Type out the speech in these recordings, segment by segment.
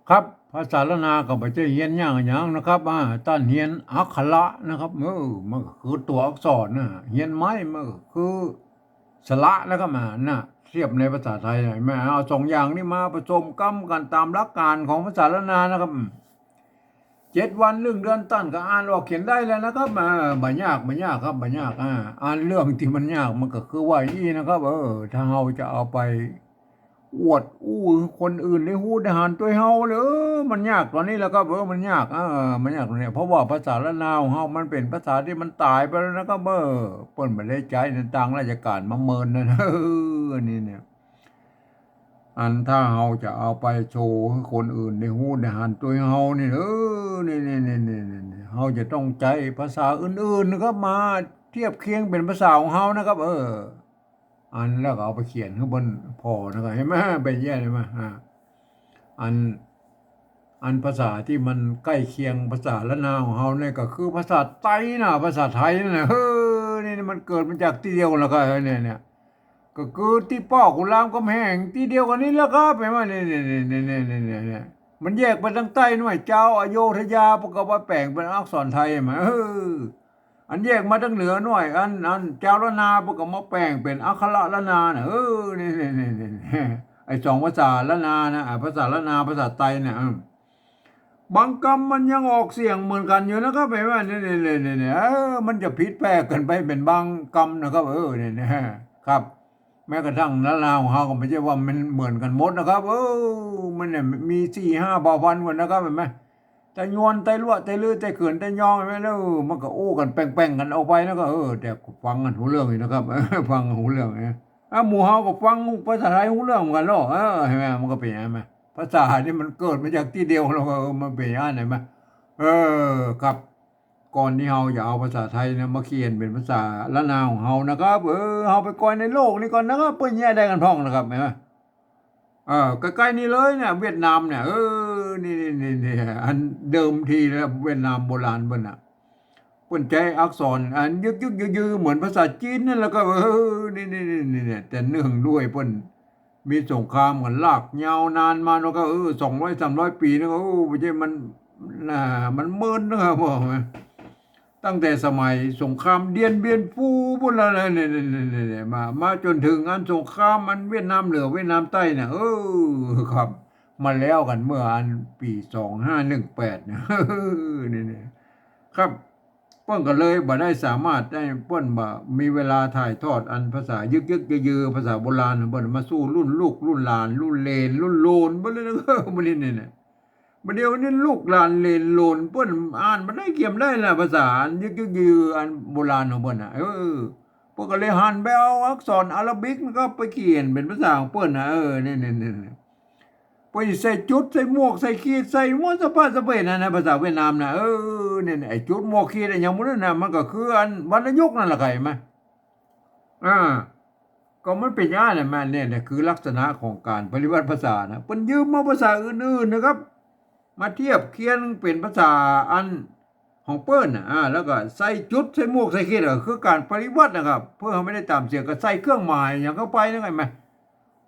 ครับภาษาละนาก็บ่ใช่เรียนยากหยังนะครับต้านเรียนอักขระนะครับมันก็คือตัวอักษรน่ะเรียนไม้มันก็คือสระนะครับน่ะเทียบในภาษาไทยน่ะเห็นไหมเอา2อย่างนี้มาผสมกันตามหลักการของภาษาละนานะครับ7 วันเรื่องเดือนตั้นก็อ่านออกเขียนได้แล้วนะครับบ่ยากครับบ่ยากอ่านเรื่องที่มันยากมันก็คือว่าอีนะครับถ้าเราจะเอาไป อวดคนอื่นในฮู้ได้หันตัวเฮาเลยมันยากตอนนี้แล้วก็มันยากมันยากตรงนี้เพราะว่าภาษาละนาวของเฮามันเป็นภาษาที่มันตายไปแล้วนะครับเปิ้นบ่ได้ใช้ในทางราชการมาเมินนั่นอันนี้เนี่ยถ้าเฮาจะเอาไปโชว์ให้คนอื่นได้ฮู้ได้หันตัวเฮานี่นี่เฮาจะต้องใช้ภาษาอื่นๆนะครับมาเทียบเคียงเป็นภาษาของเฮานะครับแล้วก็เอาไปเขียนข้างบนพอนะครับเห็นไหมเป็นแย่เลยไหมอันภาษาที่มันใกล้เคียงภาษาละนาของเฮาเนี่ยก็คือภาษาไทยนะภาษาไทยนะนี่มันเกิดมาจากที่เดียวกันแล้วก็เนี่ยก็คือที่ป้อกุลามกำแหงที่เดียวกันนี้แล้วครับเห็นไหมเนี่ยมันแยกไปทางใต้หน่อยเจ้าอโยธยาประกอบว่าแปลงเป็นอักษรไทยมาอันแยกมาทางเหนือหน่อยเจ้าละนาประกอบมาแปลงเป็นอักขระละนานะนี่ไอ้2 ภาษาละนานะภาษาละนาภาษาไทยเนี่ยบางคำมันยังออกเสียงเหมือนกันอยู่นะครับเห็นไหมเนี่ยมันจะผิดแปลกกันไปเป็นบางคำนะครับเนี่ยครับแม้กระทั่งละนาของเขาก็ไม่ใช่ว่ามันเหมือนกันหมดนะครับมันเนี่ยมี4-5เผ่าพันธุ์กันนะครับเห็นไหมแต่ยวนแต่ลวดแต่ลือแต่เขินแต่ยองใช่ไหมแล้วมันก็กันแป้งๆกันออกไปแล้วก็แต่ฟังกันหูเรื่องอยู่นะครับฟังหูเรื่องเนี่ยหมู่เฮาก็ฟังภาษาไทยหูเรื่องเหมือนกันเนาะเห็นไหมมันก็เป็นอย่างนั้นไหมภาษานี่มันเกิดมาจากที่เดียวเราก็มันเป็นอย่างนั้นเห็นไหมครับก่อนที่เฮาจะเอาภาษาไทยเนี่ยมาเขียนเป็นภาษาละนาวของเฮานะครับเฮาไปก่อนในโลกนี่ก่อนนะครับเปิ้นแยกได้กันพ้องนะครับเห็นไหม ใกล้ๆนี่เลยเนี่ยเวียดนามเนี่ยนี่อันเดิมทีแล้วเวียดนามโบราณเพิ่นน่ะเพิ่นใช้อักษรอันยึกๆยือๆเหมือนภาษาจีนนั่นแหละครับนี่เนี่ยแต่เนื่องด้วยเพิ่นมีสงครามกันลากยาวนานมาแล้วก็200-300 ปีนะไม่ใช่น่ะมันเมินนะครับบอกไหมตั้งแต่สมัยสงครามเดียนเบียนฟูพุ่นละเนี่ยมาจนถึงอันสงครามอันเวียดนามเหนือเวียดนามใต้เนี่ยครับมาแล้วกันเมื่ออันปี2518เนี่ยนี่ครับเปิ้นก็เลยบ่ได้สามารถได้เปิ้นบ่มีเวลาถ่ายทอดอันภาษายึกๆยือๆภาษาโบราณเปิ้นมาสู้รุ่นลูกรุ่นหลานรุ่นเลนรุ่นโลนเบิ่เลยบ่นี่เนี่ยบัดเดี๋ยวนี้ลูกหลานเลนโลนเปิ้นอ่านบ่ได้เขียนได้ล่ะภาษาอันยึกๆยืออันโบราณของเปิ้นน่ะเพิ่นก็เลยหันไปเอาอักษรอาหรับิกมันก็ไปเขียนเป็นภาษาของเปิ้นน่ะนี่ไปใส่จุดใส่หมวกใส่ขีดใส่หมวกสะพานสะเปนนั่นนะภาษาเวียดนามน่ะเนี่ยไอ้จุดหมวกขีดไอ้หยังหมู่นั้นน่ะมันก็คืออันวรรณยุกต์นั่นล่ะครับเห็นไหมอาก็มันเป็นอย่างนั้นน่ะมันเนี่ยคือลักษณะของการปฏิวัติภาษานะเพิ่นยืมมาภาษาอื่นๆนะครับมาเทียบเคียงเป็นภาษาอันของเปิ้นน่ะแล้วก็ใส่จุดใส่หมวกใส่ขีดก็คือการปฏิวัตินะครับเพื่อให้ไม่ได้ตามเสียก็ใส่เครื่องหมายหยังเข้าไปนั่นไงแหม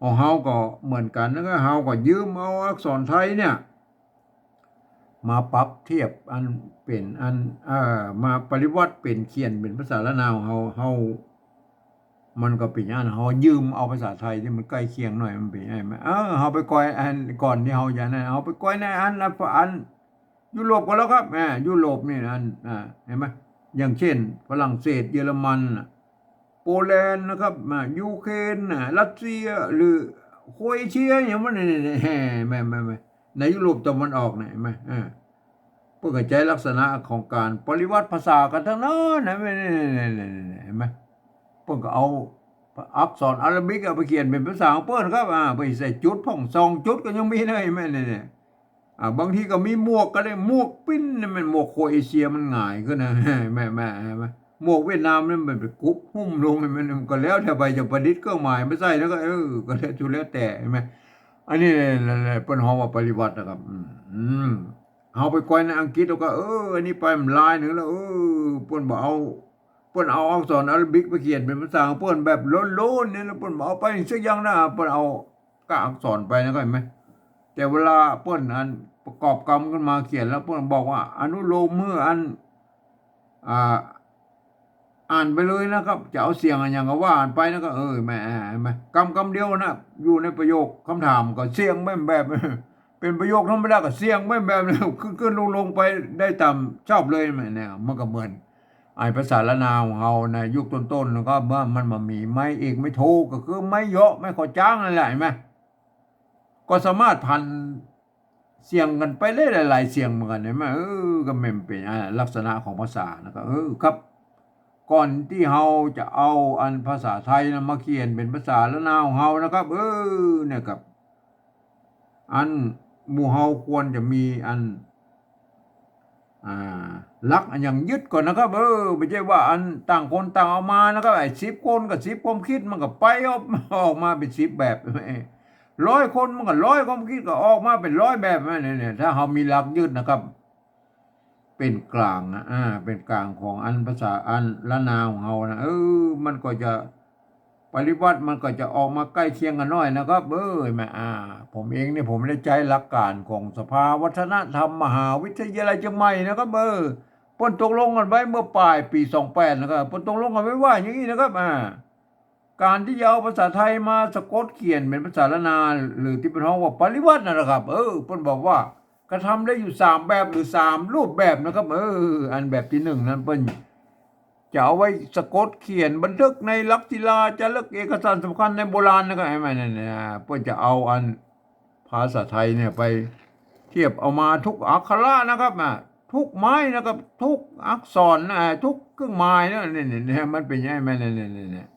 ของเฮาก็เหมือนกันแล้วก็เฮาก็ยืมเอาอักษรไทยเนี่ยมาปรับเทียบอันเป็นอันมาปฏิวัติเป็นเขียนเป็นภาษาละนาวของเฮามันก็เป็นอย่างนั้นเฮายืมเอาภาษาไทยที่มันใกล้เคียงหน่อยมันเป็นอย่างนั้นเฮาไปก่อยอันก่อนที่เฮาอย่างนั้นเฮาไปก่อยในอันยุโรปก็แล้วครับยุโรปนี่อันเห็นไหมอย่างเช่นฝรั่งเศสเยอรมันโปแลนด์นะครับยูเครนรัสเซียหรือโครเอเชียอย่างมันนี่ไม่ในยุโรปตะวันออกเนี่ยเห็นไหมเพื่อใช้ลักษณะของการปริวัติภาษากันทั้งนั้นนะเห็นไหมเพิ่นก็เอาอักษรอาหรับิกเอาไปเขียนเป็นภาษาของเพิ่นครับไปใส่จุดพ่อง2 จุดก็ยังมีเลยเห็นไหมเนี่ยบางทีก็มีหมวกก็ได้หมวกปิ้นนี่มันหมวกโครเอเชียมันง่ายขึ้นนะแม่หมวกเวียดนามนี่มันไปกุบหุ้มลงมันก็แล้วแต่ไปจะประดิษฐ์เครื่องหมายมาใส่แล้วก็ก็แล้วแต่เห็นไหมอันนี้เปิ้นฮ้องว่าปฏิวัตินะครับเอาไปก่อยในอังกฤษแล้วก็อันนี้ไปมันลายหนึ่งแล้วเปิ้นบ่เอาเปิ้นเอาอักษรอาหรับิกไปเขียนเป็นภาษาของเปิ้นแบบโล้นๆเนี่ยแล้วเปิ้นบ่เอาไปสักอย่างนะเปิ้นเอากะอักษรไปนะก็เห็นไหม แต่เวลาเปิ้นอันประกอบกรรมขึ้นมาเขียนแล้วเปิ้นบอกว่าอนุโลมเมื่ออันอ่าอ่านไปเลยนะครับจะเอาเสียงอย่างก็ว่าอ่านไปนะก็แม่คำเดียวนะอยู่ในประโยคคำถามก็เสียงแบบ เป็นประโยคธรรมดาก็เสียงแบบขึ้นลงไปได้ตามชอบเลยแม่เนี่ยมันก็เหมือนไอ้ภาษาละนาวของเราในยุคต้นๆแล้วก็เมื่อมันมามีไม่เอกไม่โทก็คือไม่เยอะไม่ขอจ้างนั่นแหละเห็นไหมก็สามารถพันเสียงกันไปได้หลายๆเสียงเหมือนกันเห็นไหมก็ไม่เป็นลักษณะของภาษานะครับครับ ก่อนที่เฮาจะเอาอันภาษาไทยนะมาเขียนเป็นภาษาละนาวของเฮานะครับเนี่ยครับอันหมู่เฮาควรจะมีอันลักอันอย่างยึดก่อนนะครับไม่ใช่ว่าอันต่างคนต่างเอามานะครับไอ้10 คนกับ10 ความคิดมันก็ไปออกมาเป็น10 แบบ100 คนมันก็100 ความคิดก็ออกมาเป็น100 แบบเนี่ยถ้าเฮามีหลักยึดนะครับเป็นกลางนะเป็นกลางของอันภาษาอันละนาวของเฮานะมันก็จะปริวัติมันก็จะออกมาใกล้เคียงกันหน่อยนะครับแม่ผมเองเนี่ยผมได้ใจหลักการของสภาวัฒนธรรมมหาวิทยาลัยเชียงใหม่นะครับปนตกลงกันไว้เมื่อปลายปี28นะครับปนตกลงกันไว้ว่าอย่างนี้นะครับการที่จะเอาภาษาไทยมาสะกดเขียนเป็นภาษาละนาหรือที่เป็นห้องว่าปริวัตินะครับเพิ่นบอกว่ากระทำได้อยู่3 แบบหรือ3 รูปแบบนะครับอันแบบที่1นั้นเพิ่นจะเอาไว้สะกดเขียนบันทึกในลักษิลาจารึกเอกสารสำคัญในโบราณนะครับไอ้แม่เนี่ยเพิ่นจะเอาอันภาษาไทยเนี่ยไปเทียบเอามาทุกอักขระนะครับทุกไม้นะครับทุกอักษรทุกเครื่องหมายเนี่ยมันเป็นยังไงแม่เนี่ย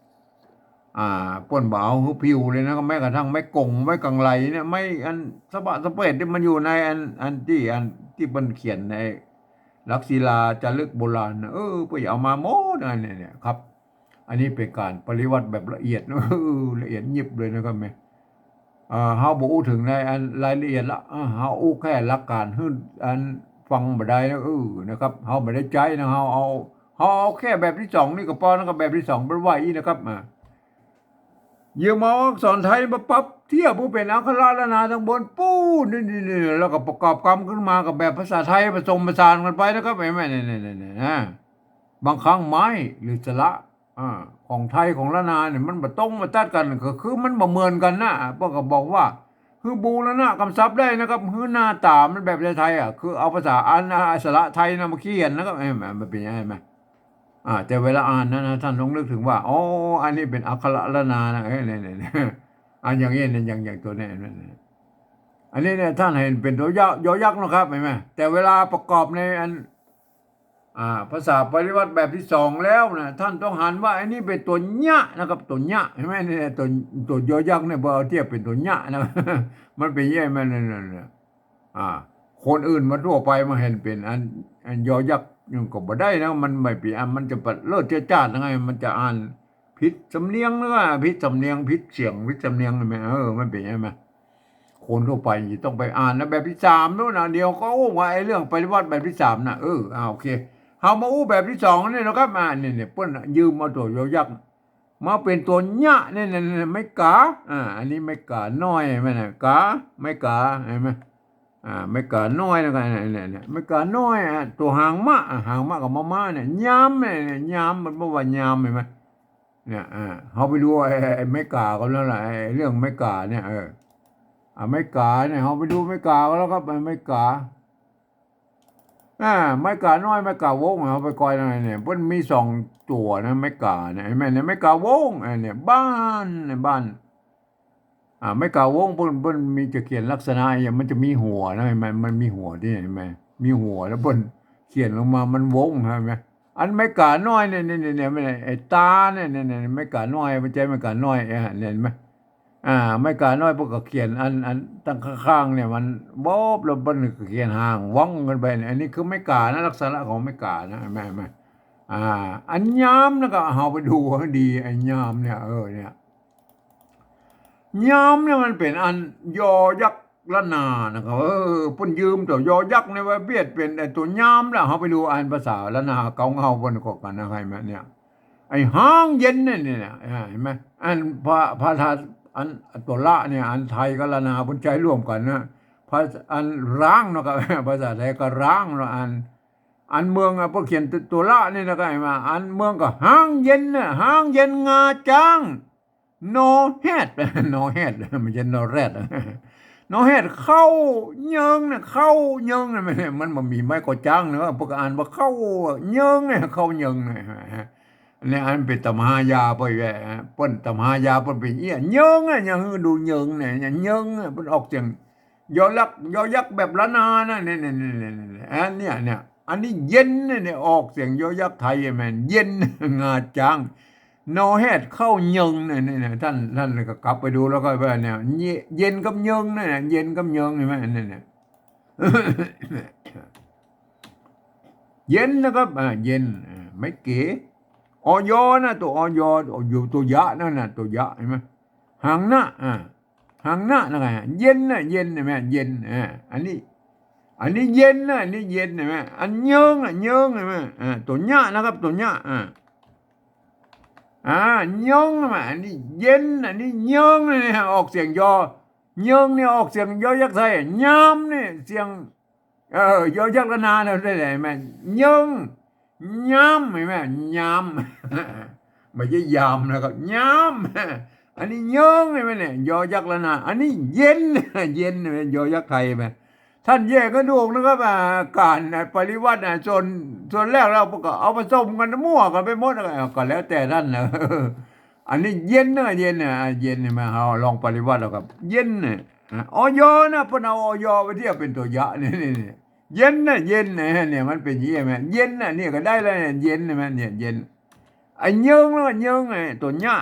ป่นบ่าวหือผิวเลยนะก็แม้กระทั่งไม่กงไม่กังไหลเนี่ยไม่อันสะบะสะเปดที่มันอยู่ในอันที่มันเขียนในลักษิลาจารึกโบราณไปเอามาโม้เนี่ยครับ อันนี้เป็นการปริวัติแบบละเอียดละเอียดยิบเลยนะครับแม่เฮาบ่อู้ถึงในอันรายละเอียดละเฮาอู้แค่หลักการฮึอันฟังบ่ได้นะนะครับเฮาบ่ได้ใจนะเฮาเอาแค่แบบที่2นี่ก็พอนะครับแบบที่2เป็นไว้นะครับยืมเอาอักษรไทยมาปรับเทียบผู้เป็นอักขระละนาทั้งบนปู้นี่แล้วก็ประกอบกรรมขึ้นมากับแบบภาษาไทยผสมผสานกันไปนะครับแม่นี่นะบางครั้งไม้หรือสระของไทยของละนาเนี่ยมันบ่ตรงมาตัดกันก็คือมันบ่เหมือนกันนะเพราะก็บอกว่าคือบูรณะกำศัพท์ได้นะครับคือหน้าตามันแบบไทยคือเอาภาษาอันสระไทยนะมาเขียนนะครับมันเป็นยังไงไหมแต่เวลาอ่านนะท่านต้องนึกถึงว่าอันนี้เป็นอักขระละนานะเนี่ยอย่างนี้เนี่ยอย่างตัวนี้อันนี้เนี่ยท่านเห็นเป็นตัวยอยักษ์นะครับเห็นไหมแต่เวลาประกอบในอันภาษาปริวัติแบบที่2แล้วนะท่านต้องหันว่าอันนี้เป็นตัวญะนะครับตัวญะเห็นไหมเนี่ยตัวยอยักษ์เนี่ยพอเอาเทียบเป็นตัวญะนะมันเป็นยังไงเนี่ยคนอื่นมาทั่วไปมาเห็นเป็นอันยอยักษ์ยังก็บ่ได้นะมันไม่เป็นมันจะเลิศเจ้าจ้ายังไงมันจะอ่านผิดสำเนียงหรือว่าผิดสำเนียงผิดเสียงผิดสำเนียงไหมมันเป็นยังไงคนทั่วไปต้องไปอ่านนะแบบที่3นู่นนะเดียวก็ว่าไอ้เรื่องปริวัติแบบที่3นะโอเคเฮามาแบบที่2นี่นะครับเนี่ยเปิ้นยืมเอาตัวยอยักษ์มาเป็นตัวญะเนี่ยไม่กาอันนี้ไม่กาน้อยมั้ยนะกาไม่กาเห็นมั้ยไม่กาน้อยนะกันเนี่ยไม่กาน้อยตัวหางมะกับมะเนี่ยยามเนี่ยยามมันบ่ว่ายามเห็นมั้ยเนี่ยเฮาไปดูไอ้ไม่กากันแล้วล่ะไอ้เรื่องไม่กาเนี่ยไม่กาเนี่ยเฮาไปดูไม่กาก็แล้วครับไม่กาไม่กาน้อยไม่กาวงเอาไปกอยอะไรเนี่ยเพิ่นมี2 ตัวนะไม่กาเนี่ยแม่เนี่ยไม่กาวงเนี่ยบ้านไม่กาวงเพิ่นมีจะเขียนลักษณะอย่างมันจะมีหัวนะมันมีหัวที่เห็นไหมมีหัวแล้วเพิ่นเขียนลงมามันวงใช่ไหมอันไม่กาน้อยเนี่ยไม่ไอ้ตาเนี่ยไม่กาน้อยมันใจไม่กาน้อยเห็นไหมไม่กาน้อยพวกก็เขียนอันตั้งข้างๆเนี่ยมันบ๊อบแล้วมันเขียนห่างว่องกันไปอันนี้คือไม่กานะลักษณะของไม่กานะแม่อันยามนะก็เอาไปดูให้ดีไอ้ยามเนี่ยเนี่ยยามเนี่ยมันเป็นอันยอยักษ์ละนานะครับเพิ่นยืมตัวยอยักษ์ในว่าเบียดเป็นไอ้ตัวยามแล้วเฮาไปดูอันภาษาละนาเก่าเฮาเพิ่นก็กันนะใครแม่เนี่ยไอ้ห้างเย็นเนี่ยเห็นไหมอันพระธาตุอันตัวละเนี่ยอันไทยกับละนาเพิ่นใช้ร่วมกันนะ ภาษาอันร้างเนาะครับ ภาษาไทยก็ร้างเนาะอันเมืองพวกเขียนตัวละนี่นะก็มาอันเมืองก็ห้างเย็นน่ะห้างเย็นงาจ้าง no head no head มันจะ no red no head เข้าเยิงน่ะเข้าเยิงน่ะมันมีไม้ก็จ้างเนาะพวกอ่านว่าเข้าเยิงเนี่ยเข้าเยิงเนี่ยเนี่ยอันเป็นตมหายาไปแหวเปิ้นตมหายาเปิ้นเป็นเอี้ยเยิงอ่ะยังดูเยิงเนี่ยเยิงเปิ้นออกเสียงยอยักษ์แบบละนานะเนี่ยอันเนี่ยอันนี้เย็นเนี่ยออกเสียงยอยักษ์ไทยแม่นเย็นงาจางโนเฮดเข้าเยิงเนี่ยท่านก็กลับไปดูแล้วก็ว่าเนี่ยเย็นกับเยิงเนี่ยเย็นกับเยิงเห็นไหมเนี่ยเย็นนะครับเย็นไม่เก๋ออยนะตัวออยอยู่ตัวยะนั่นน่ะตัวยะเห็นไหมหางหน้าหางหน้านะไงเย็นนะเย็นเห็นไหมเย็นอันนี้เย็นนะอันนี้เย็นเห็นไหมอันเยิงเยิงเห็นไหมตัวยะนะครับตัวยะเยิงมาอันนี้เย็นอันนี้เยิงเนี่ยออกเสียงยอเยิงเนี่ยออกเสียงยอยักษ์ไทยยามเนี่ยเสียงยอยักษ์ละนาเนี่ยได้ไหมเยิงยามเห็นไหมยามไม่ใช่ยามนะครับยามอันนี้เยิงเห็นไหมเนี่ยยอยักษ์ละนาอันนี้เย็นเย็นเนี่ยยอยักษ์ไทยไหมท่านแยกก็ดูนะครับการปริวัติส่วนแรกเราก็เอาผสมกันมั่วกันไปหมดก็แล้วแต่ท่านนะอันนี้เย็นนะเย็นนะเย็นมาเอาลองปริวัติแล้วครับเย็นนะออยนะพอเอาออยไปเทียบเป็นตัวยะนี่เย็นนะเย็นนะเนี่ยมันเป็นยี่ไหมเย็นนะเนี่ยก็ได้แล้วเนี่ยเย็นนะมันเนี่ยเย็นไอ้เยิงแล้วเยิงไงตัวยะ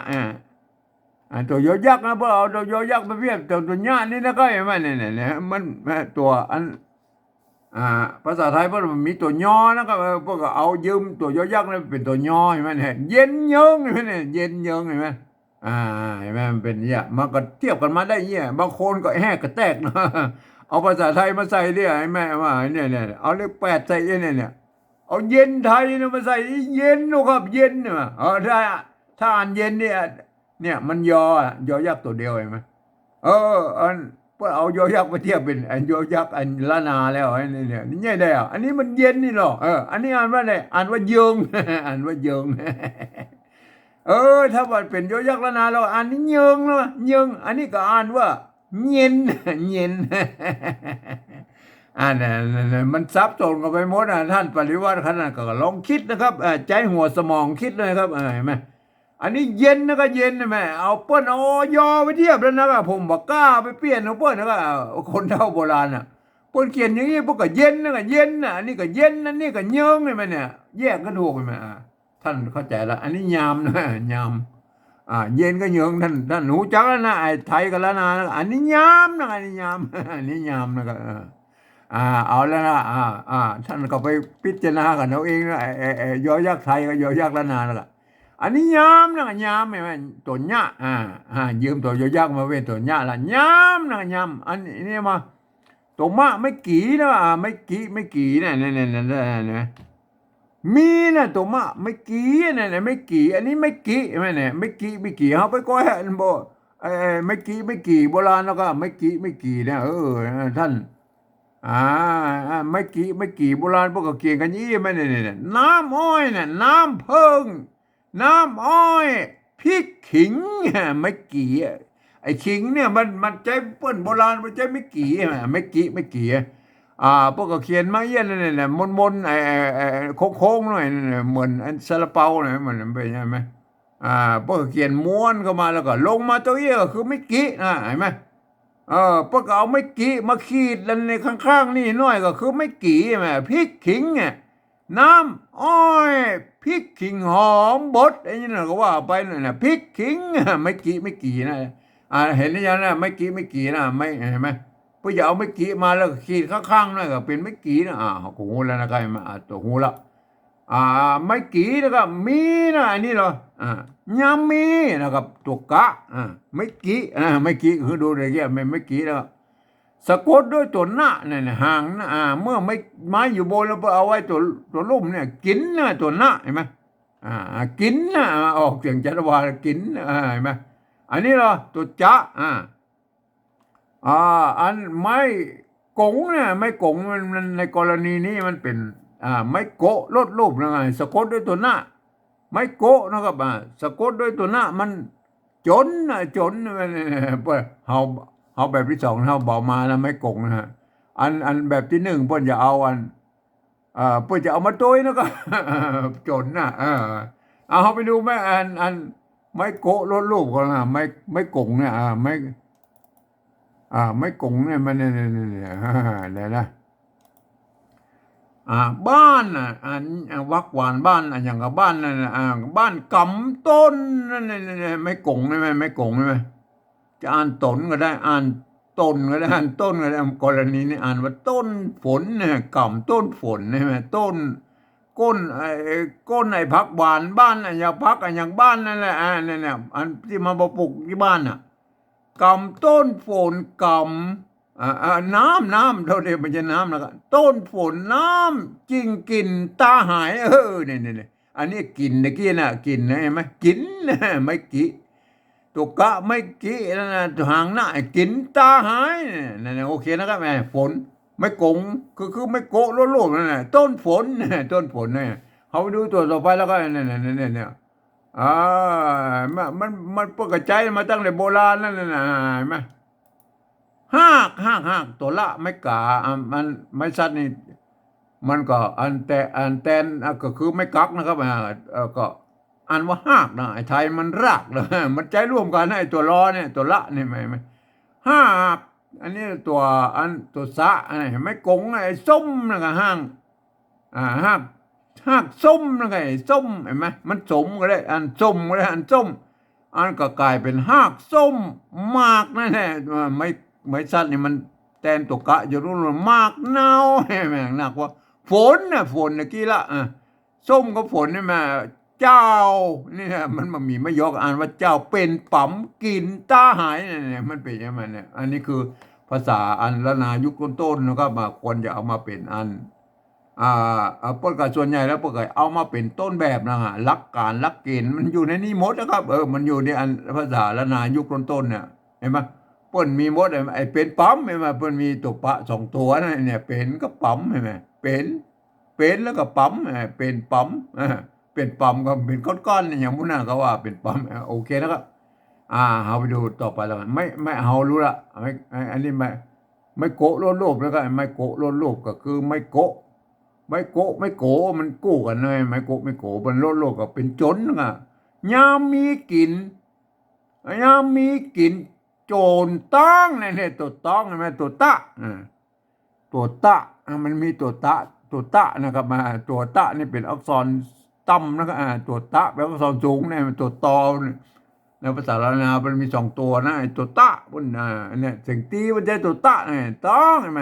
ตัวยอยักษ์นะพอเอาตัวยอยักษ์ไปเทียบตัวญานี่นะก็เห็นไหมเนี่ยมันตัวอันภาษาไทยพวกมันมีตัวยอนะครับพวกเอายืมตัวยอยักษ์นี่เป็นตัวยอเห็นไหมเนี่ยเย็นเยิงเห็นไหมเนี่ยเย็นเยิงเห็นไหมเห็นไหมมันเป็นเนี่ยมันก็เทียบกันมาได้เนี่ยบางคนก็แหกกระแตกนะเอาภาษาไทยมาใส่เนี่ยไอ้แม่ว่าเนี่ยเอาเลข8ใส่เนี่ยเอาเย็นไทยเนี่ยมาใส่เย็นนะครับเย็นเนี่ยถ้าอ่านเย็นเนี่ยมันยอยักษ์ตัวเดียวเห็นไหมอันพวกเอายอยักษ์มาเทียบเป็นอันยอยักษ์อันละนาแล้วอันนี้เนี่ยนี่ได้อันนี้มันเย็นนี่หรออันนี้อ่านว่าอะไรอ่านว่าเยิงอ่านว่าเยิงถ้าว่าเป็นยอยักษ์ละนาเราอ่านนี่เยิงนะเยิงอันนี้ก็อ่านว่าเย็นเย็นมันซับซ้อนกันไปหมดท่านปริวัติขนาดก็ลองคิดนะครับใจหัวสมองคิดเลยครับเห็นไหมอันนี้เย็นนะก็เย็นนะแม่เอาเปิ้นเอายอไปเทียบแล้วนะครับผมบอกกล้าไปเปลี่ยนเอาเปิ้นนะก็คนเฒ่าโบราณเปิ้นเขียนอย่างนี้พวกก็เย็นนะก็เย็นอันนี้ก็เย็นอันนี้ก็เยิงเลยแม่เนี่ยแยกกันถูกไหมท่านเข้าใจละอันนี้ยามนะยามเย็นก็เยิงท่านหูจักแล้วนะไอ้ไทยกันแล้วนะอันนี้ยามนะอันนี้ยามอันนี้ยามนะก็เอาแล้วนะท่านก็ไปพิจารณากันเอาเองนะยอยักษ์ไทยกับยอยักษ์ละนานะอันนี้ยามนะยามไม่ตัวเนี้ยยืมตัวยอยักษ์มาเป็นตัวเนี้ยละยามนะยามอันนี้มาตัวมะไม่กี่นะไม่กี่นะเนี่ยมีนะตัวมะไม่กี่เนี่ยไม่กี่อันนี้ไม่กี่ไม่เนี่ยไม่กี่เขาไปก้อยอันโบไม่กี่โบราณแล้วก็ไม่กี่นะท่านไม่กี่โบราณพวกก็เกี่ยงกันยี่ไม่เนี่ยน้ำอ้อยเนี่ยน้ำเพิงน้ำอ้อยพริกขิงไม่กี่ไอ้ขิงเนี่ยมันใจเปิ้นโบราณมันใจไม่กี่ไม่กี่พวกก็เขียนมาเยี่ยนเนี่ยมนไอ้โค้งหน่อยเหมือนอันซาลาเปาหน่อยมันเป็นใช่ไหมพวกก็เขียนม้วนเข้ามาแล้วก็ลงมาตัวเอี้ยก็คือไม่กี่เห็นไหมพวกเอาไม่กี่มาขีดในข้างๆนี่หน่อยก็คือไม่กี่แม่พริกขิงเนี่ยน้ำอ้อยพริกขิงหอมบดไอ้นี่นะก็ว่าไปนะพริกขิงไม่กี่นะเห็นหรือยังนะไม่กี่นะไม่เห็นไหมเพื่อจะเอาไม่กี่มาแล้วขีดข้างๆหน่อยก็เป็นไม่กี่นะโอ้โหแล้วนะใครมาตัวหูละไม่กี่นะครับมีนะอันนี้เหรอยำมีนะครับตัวกะไม่กี่คือดูเลยแกไม่กี่นะครับสะกดด้วยตัวหน้าเนี่ยห่างนะเมื่อไม่ไม้อยู่บนแล้วเอาไว้ตัวลุ่มเนี่ยกินนะตัวหน้าเห็นไหมกินนะออกเสียงจัตวากินเห็นไหมอันนี้เหรอตัวจะอันไม้ กงเนี่ยไม้กงมันในกรณีนี้มันเป็นไม้โกะลดรูปนะไงสะกดด้วยตัวหน้าไม้โกะนะครับสะกดด้วยตัวหน้ามันจนนะจนมันเพื่อเฮาแบบที่สองเฮาบอกมาแล้วไม้กงนะฮะอันแบบที่หนึ่งเพิ่นจะเอาเพื่อจะเอามาโต้ยนะก็ จนนะเอาไปดูไหมไม้โกะลดรูปกันนะไม้กงเนี่ยไม้กงเนี่ยมันเนี่ยนะบ้านวักหวานบ้านอย่างกับบ้านนั่นบ้านกำต้นนั่นไม้กงได้ไหมไม้กงได้ไหมจะอ่านตนก็ได้อ่านต้นก็ได้อ่านต้นก็ได้กรณีนี้อ่านว่าต้นฝนเนี่ยกำต้นฝนใช่ไหมต้นก้นพักหวานบ้านอย่างพักอย่างบ้านนั่นแหละนั่นแหละอันที่มาปลูกที่บ้านกำต้นฝนกำน้ำเราเรียกมันจะน้ำนะครับต้นฝนน้ำจริงกินตาหายเนี่ยอันนี้กินตะกี้น่ะกินนะเห็นไหมกินไม่กิตัวกะไม่กินั่นนะหางหน้ากินตาหายนั่นโอเคนะครับแม่ฝนไม่กงคือไม่โกะโลกนั่นแหละต้นฝนต้นฝนเนี่ยเขาไปดูตัวต่อไปแล้วก็เนี่ยมันปกติมาตั้งแต่โบราณนั่นน่ะเห็นไหมหากตัวละไม่กามันไม่ชัดนี่มันก็อันแตนก็คือไม่กักนะครับก็อันว่าหากนะไอ้ไทยมันรากเลยมันใจร่วมกันไอ้ตัวรอเนี่ยตัวละนี่ไม่หากอันนี้ตัวสะเห็นไหมกงไอ้ส้มนะก็หากส้มนะไงส้มเห็นไหมมันสมก็ได้อันส้มก็ได้อันส้มอันก็กลายเป็นหากส้มมากนั่นแหละไม่ชัดนี่มันแตนตัวกะจะรู้มากเน่าแม่งหนักว่าฝนนะกี้ละส้มก็ฝนนี่แม่เจ้านี่มันมีไม่ยกอ่านว่าเจ้าเป็นป๋มกินตาหายเนี่ยมันเป็นยังไงเนี่ยอันนี้คือภาษาอันละนายุคต้นๆนะครับมาควรจะเอามาเป็นอันเปิ้ลก็ส่วนใหญ่แล้วเปิ้ลก็เอามาเป็นต้นแบบนะฮะหลักการหลักเกณฑ์มันอยู่ในนี้หมดนะครับมันอยู่ในอันภาษาละนายุคต้นๆเนี่ยเห็นไหมเปิ้ลมีหมดไอ้เป็นปั๊มเห็นไหมเปิ้ลมีตัวปะสองตัวนะเนี่ยเป็นก็ปั๊มเห็นไหมเป็นแล้วก็ปั๊มเป็นปั๊มเป็นปั๊มก็เป็นก้อนๆอย่างมุนน่ะก็ว่าเป็นปั๊มโอเคนะครับเอาไปดูต่อไปแล้วไม่เอารู้ละไม่อันนี้ไม่โกะโลภแล้วก็ไม่โกะโลภก็คือไม่โกะไม่โกมันกู้กันเลยไม่โกมันโลกก็เป็นจนอ่ะยามมีกินโจรต้องเนี่ยตัวต้องใช่ไหมตัวตะตัวตะมันมีตัวตะนะครับมาตัวตะนี่เป็นอักษรต่ำนะครับตัวตะเป็นอักษรสูงเนี่ยตัวตอในภาษาลาวนามันมีสองตัวนะไอ้ตัวตะบนเนี่ยเสียงตีมันจะตัวตะเนี่ยต้องใช่ไหม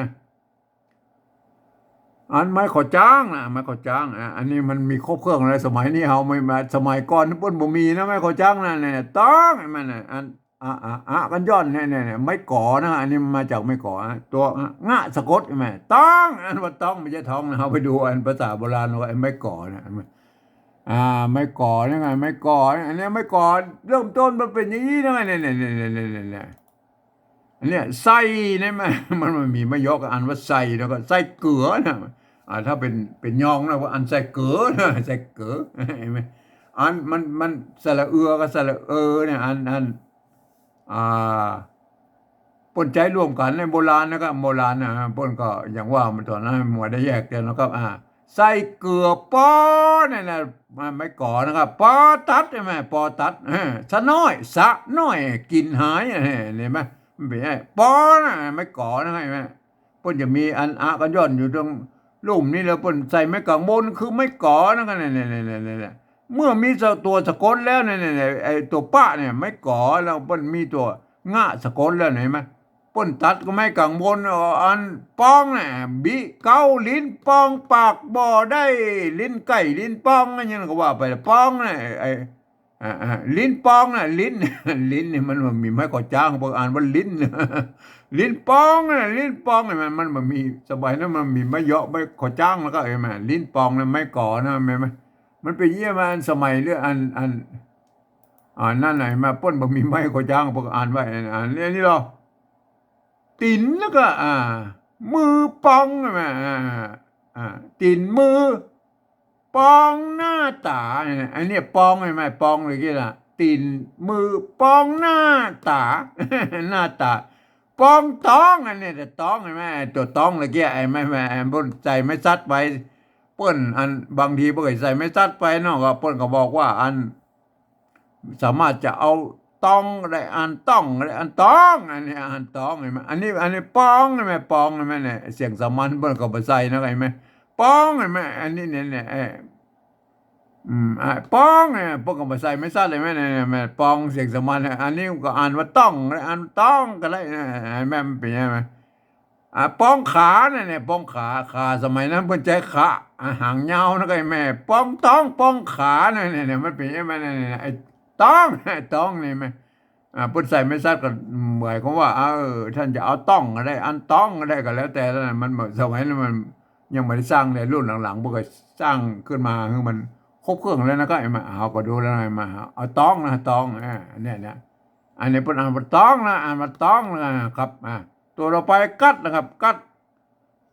อันไม่ขอจ้างนะไม่ขอจ้างอันนี้มันมีครบเครื่องอะไรสมัยนี้เฮาไม่มาสมัยก่อนปุ่นบ่มีนะไม่ขอจ้างนะเนี่ยต้องมันอันกันย้อนเนี่ยไม่ก่อนะอันนี้มาจากไม่ก่อตัวงะสะกดใช่ไหมต้องอันว่าต้องไม่ใช่ท้องนะเฮาไปดูอันภาษาโบราณว่าไม่ก่อนะไม่ก่อยังไงไม่ก่ออันนี้ไม่ก่อเริ่มต้นมันเป็นอย่างนี้นะเนี่ยอันเนี้ยไส้เนี่ยมันมีไม่ยกอันว่าไส้แล้วก็ไส้เกลือนะถ้าเป็นยองนะว่าอันไส้เกลือนะไส้เกลือเห็นไหมอันมันสระเอือกับสระเนี่ยอันปนใจร่วมกันในโบราณนะครับโบราณนะปนก็อย่างว่ามันตอนนั้นหมวดได้แยกกันนะครับไส้เกลือปอเนี่ยนะไม่ก่อนะครับปอตัดใช่ไหมปอตัดสะน้อยกินหายเห็นไหมมันเป็นไงปอนะไม่ก่อนะไงแม่ปนจะมีอันกันย้อนอยู่ตรงลุ่มนี่แล้วปนใส่ไม่กังบนคือไม่ก่อนะกันเนี่ยเมื่อมีตัวสะกดแล้วเนี่ยไอ้ตัวป้าเนี่ยไม่ก่อแล้วปนมีตัวงะสะกดแล้วเห็นไหมป้นตัดก็ไม่กังวลอันป้องน่ะบิเกาลิ้นป้องปากบ่ได้ลิ้นไก่ลิ้นป้องอะไรอย่างนั้นก็ว่าไปป้องน่ะไอ้ลิ้นป้องน่ะลิ้นนี่มันมีไม่ก่อจ้างพวกอ่านว่าลิ้นลิ้นป้องน่ะลิ้นป้องมันมีสบายนะมันมีไม่เยอะไม่ก่อจ้างแล้วก็ไอ้แม่ลิ้นป้องน่ะไม่ก่อนะมันเป็นเยี่ยมันสมัยเรื่องนั่นไหนมาป้นบ่มีไม่ก่อจ้างพวกอ่านไว้นี่หรอตินแล้วก็ มือปองใช่ไหมตีนมือปองหน้าตาเนี่ยอันนี้ปองใช่ไหมปองเลยกี่ล่ะตีนมือปองหน้าตา หน้าตาปองต้องอันนี้แต่ต้องใช่ไหมตัวต้องเลยกี่ไอ้ไม่ไอ้บนใจไม่ซัดไปเปิ้นอันบางทีเปิดใส่ไม่ซัดไปเนาะก็เปิ้นก็บอกว่าอันสามารถจะเอาต้องได้อันต้องได้อันต้องอันนี้อันต้องเห็นไหมอันนี้ปองเห็นไหมปองเห็นไหมเนี่ยเสียงสามัญเปิ้นก็บ่ใส่นะเห็นไหมปองเห็นไหมอันนี้เนี่ยปองเนี่ยพวกก็บ่ใส่ไม่ซัดเลยไหมเนี่ยแม่ปองเสียงสามัญอันนี้ก็อ่านว่าต้องอันต้องก็ได้นะแม่มันเป็นยังไงป้องขาเนี่ยป้องขาสมัยนั้นเพิ่นใจขาหางยาวนะก็ไอ้แม่ป้องต้องป้องขาเนี่ยมันเป็นยังไงเนี่ยไอ้ต้องต้องนี่ไหมเพิ่นใส่ไม่ซัดก็หมายความว่าท่านจะเอาต้องก็ได้อันต้องก็ได้ก็แล้วแต่นะมันสมัยนั้นมันยังไม่ได้สร้างในรุ่นหลังๆเพิ่นก็สร้างขึ้นมาคือมันครบเครื่องแล้วนะก็ไอ้มาเอาก็ดูแล้วไอ้มาเอาต้องนะต้องเนี่ยอันนี้เพิ่นอ่านว่าต้องนะอ่านว่าต้องนะครับตัวเราไปกัดนะครับกัด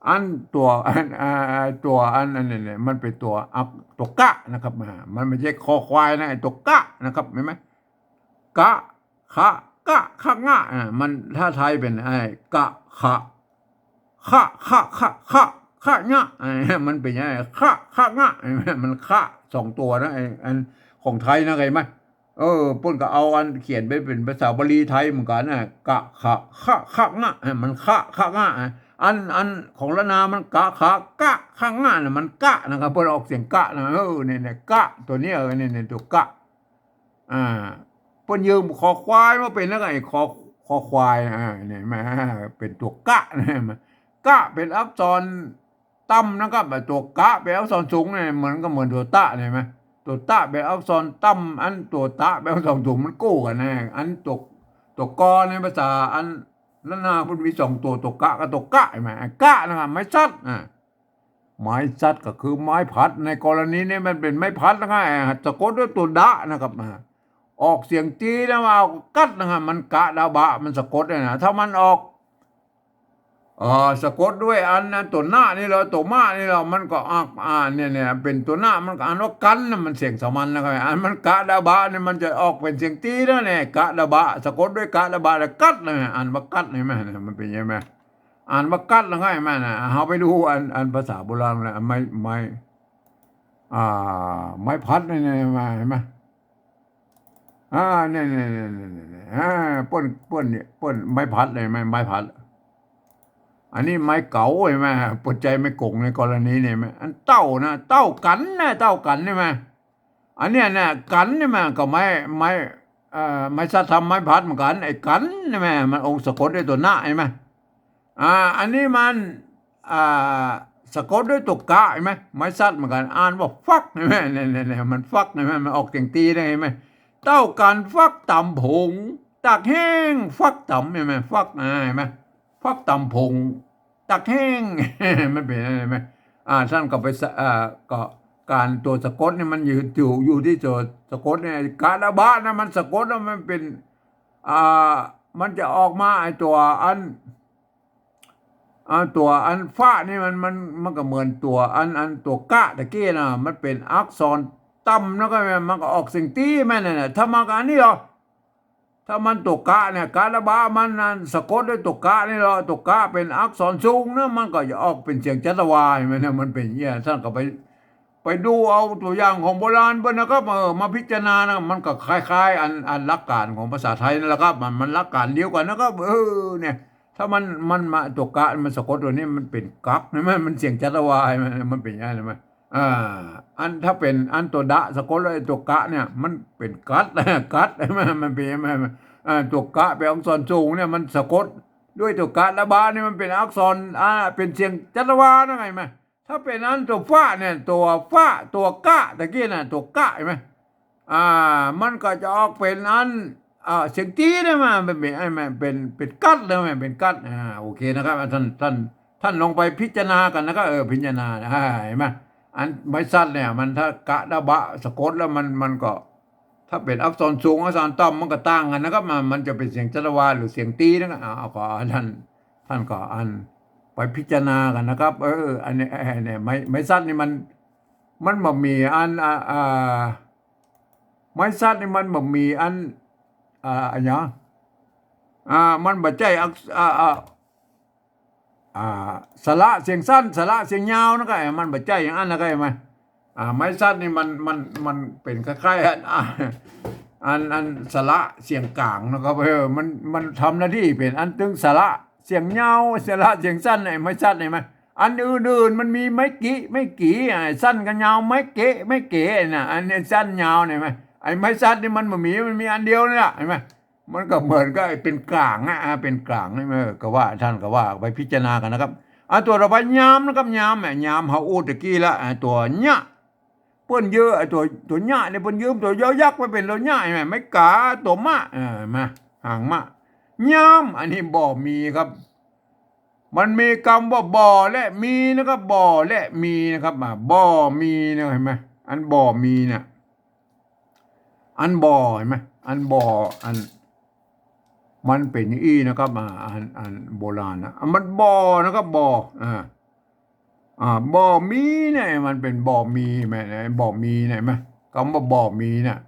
อันตัวตัวอันเนี่ยมันเป็นตัวกะนะครับมันไม่ใช่คอควายนะไอ้ตัวกะนะครับเห็นไหมกะขะงะมันถ้าไทยเป็นไอ้กะขะงะมันเป็นยังไงขะงะมันสองตัวนะไอ้อันของไทยนะเห็นไหมป้นก็เอาอันเขียนไปเป็นภาษาบาลีไทยเหมือนกันนะกะขะงะมันขะงะอันของละนามันกะขะงะน่ะมันกะนะครับเพิ่นออกเสียงกะนะเนี่ยกะตัวนี้เนี่ยตัวกะเพิ่นยืมคอควายมาเป็นแล้วไงคอควายเนี่ยมาเป็นตัวกะนะกะเป็นอักษรต่ำนะครับตัวกะเป็นอักษรสูงเนี่ยเหมือนตัวตะเนี่ยมั้ยตัวตะเป็นอักษรต่ำอันตัวตะเป็นอักษรสูงมันกู้กันนะอันตัวกอในภาษาอันละนาเพิ่นมี2ตัวกะกับตัวกะใช่มั้ยกะนะครับไม้ซัดไม้ซัดก็คือไม้พัดในกรณีนี้มันเป็นไม้พัดนะไงสะกดด้วยตัวดะนะครับออกเสียงจีแล้วมาเอากัดนะครับมันกะดาบะมันสะกดเนี่ยนะถ้ามันออกสะกดด้วยอันนั้นตัวหน้านี่เราตัวมานี่เรามันก็เนี่ยเป็นตัวหน้ามันก็อ่านว่ากันนะมันเสียงสามัญนะครับอันมันกะดาบะเนี่ยมันจะออกเป็นเสียงตีแล้วเนี่ยกะดาบะสะกดด้วยกะดาบะแล้วกัดเลยอ่านว่ากัดเห็นไหมมันเป็นยังไงอ่านว่ากัดแล้วไงแม่นะเอาไปดูอันภาษาโบราณเลยไม้พัดเนี่ยมาเห็นไหมเนี่ยป้นเนี่ยป้นไม้พัดเลยไม้พัดอันนี้ไม้เก๋าใช่ไหมปวดใจไม่กงในกรณีนี่ไหมอันเต้านะเต้ากันใช่ไหมอันเนี้ยนะกันใช่ไหมก็ไม้สัตธรรมไม้พัดเหมือนกันไอ้กันใช่ไหมมันองค์สะกดด้วยตัวหน้าใช่ไหมอันนี้มันสะกดด้วยตัวกะใช่ไหมไม้สัตเหมือนกันอ่านว่าฟักใช่ไหมเนี่ยมันฟักใช่ไหมมันออกเสียงตีได้ใช่ไหมเต้ากันฟักตำผงตักแห้งฟักตำใช่ไหมฟักใช่ไหมฟักตำผงตักแห้ง มันเป็นอะไรไหมท่านก็ไปก็การตัวสะกดเนี่ยมันอยู่ที่ตัวสะกดเนี่ยกาลบะนะมันสะกดแล้วมันเป็นมันจะออกมาไอตัวอันฟ้านี่มันก็เหมือนตัวตัวกะตะกี้นะมันเป็นอักษรต่ำแล้วก็มันก็ออกเสียงตีแม่เนี่ยถ้ามากันนี่หรอถ้ามันตัวกะเนี่ยกาลบะมันนั่นสะกดด้วยตัวกะนี่หรอตัวกะเป็นอักษรสูงนะมันก็จะออกเป็นเสียงจัตวาใช่ไหมเนี่ยมันเป็นอย่างนี้ท่านก็ไปดูเอาตัวอย่างของโบราณเพิ่นนะครับมาพิจารณานะมันก็คล้ายๆอันหลักการของภาษาไทยนั่นแหละครับมันหลักการเดียวกันนะครับเนี่ยถ้ามันมาตัวกะมันสะกดตัวนี้มันเป็นกักใช่ไหมมันเสียงจัตวามันเป็นอย่างนี้ใช่ไหมอันถ้าเป็นอันตัวดะสะกดเลยตัวกะเนี่ยมันเป็นกัดกัดใช่ไหมมันเป็นยังไงตัวกะเป็นอักษรสูงเนี่ยมันสะกดด้วยตัวกะละบาเนี่ยมันเป็นอักษรเป็นเสียงจัตวานะไงไหมถ้าเป็นอันตัวฟ้าเนี่ยตัวฟ้าตัวกะตะกี้น่ะตัวกะใช่ไหมมันก็จะออกเป็นอันเสียงจีได้มาเป็นกัดเลยไหมเป็นกัดโอเคนะครับท่านลองไปพิจารณากันนะครับพิจารณาเห็นไหมอันไม้สั้นเนี่ยมันถ้ากะดาบะสะกดแล้วมันก็ถ้าเป็นอักษรสูงอักษรต่ำมันก็ต่างกันนะครับมันจะเป็นเสียงจัตวาหรือเสียงตีนะครับขอท่านก็ไป พิจารณากันนะครับอันนี้เนี่ยไม้สั้นนี่มันบ่มีอันไม้สั้นนี่มันบ่มีอันอันหยังมันบ่ใจอักสระเสียงสั้นสระเสียงยาวนะก็มันบ่ใจอย่างนั้นนะก็ไหมไม้สั้นนี่มันเป็นคล้ายๆอันสระเสียงกลางนะครับมันทำหน้าที่เป็นอันตึงสระเสียงยาวสระเสียงสั้นไม้สั้นไหมอันอื่นๆมันมีไม่กี่สั้นกับยาวไม่เก๋น่ะอันนี้สั้นยาวไหมไอ้ไม้สั้นนี่มันมีอันเดียวเนี่ยเห็นไหมมันก็เหมือนก็เป็นกลางเป็นกลางใช่ไหมก็ว่าท่านก็ว่าไปพิจารณากันนะครับตัวเราไปยามนะครับยามเฮาอูตะกี้ละตัวเนี้ยเปิ้นเยอะตัวเนี้ยเนี่ยเปิ้นยืมตัวยอยักษ์ไปเป็นตัวเนี้ยใช่ไหมไม่กาตัวมะมาห่างมะยามอันนี้บ่มีครับมันมีคำว่าบ่และมีนะครับบ่และมีนะครับบ่มีนะเห็นไหมอันบ่มีเนี่ยอันบ่เห็นไหมอันบ่อันมันเป็นอีนะครับอันโบราณนะมันบ่อนะครับบ่บ่มีเนี่ยมันเป็นบ่มีไหมบ่มีเนี่ยไหมคำว่าบ่มีเนี่ย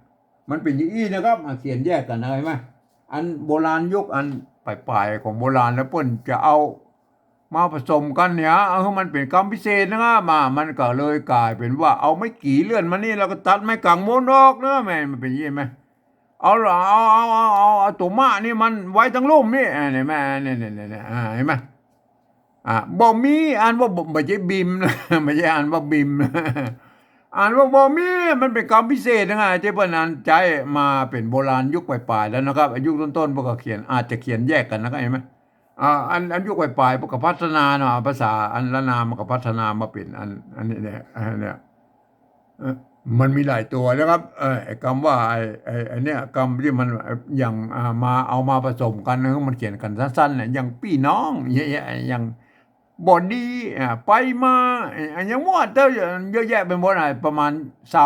มันเป็นอีนะครับเขียนแยกกันนะเห็นไหมอันโบราณยุคอันปลายของโบราณแล้วเพิ่นจะเอามาผสมกันเนี่ยมันเป็นกรรมพิเศษนะครับมันก็เลยกลายเป็นว่าเอาไม้กี่เลื่อนมานี่แล้วก็ตัดไม้กางม้วนออกนะแม่มันเป็นยี่ไหมเอาตัวม้านี่มันไว้ทั้งลุ่มนี่เห็นไหมเนี่ยเห็นไหมบ่มีอ่านว่าไม่ใช่บิมนะไม่ใช่อ่านว่าบิมอ่านว่าบ่มีมันเป็นคำพิเศษนะที่เพิ่นอ่านใจมาเป็นโบราณยุคปลายๆแล้วนะครับยุคต้นๆพวกก็เขียนอาจจะเขียนแยกกันนะครับเห็นไหมอันยุคปลายๆพวกก็พัฒนาเนาะภาษาอันละนามมันก็พัฒนามาเป็นอันนี้เนี่ยมันมีหลายตัวนะครับคำว่าไอ้เนี่ยคำที่มันอย่างมาเอามาผสมกันนะมันเขียนกันสั้นๆเนี่ยอย่างพี่น้องอย่างบอดี้ไปมาอย่างว่าเต้าเยอะแยะเป็นหมดประมาณ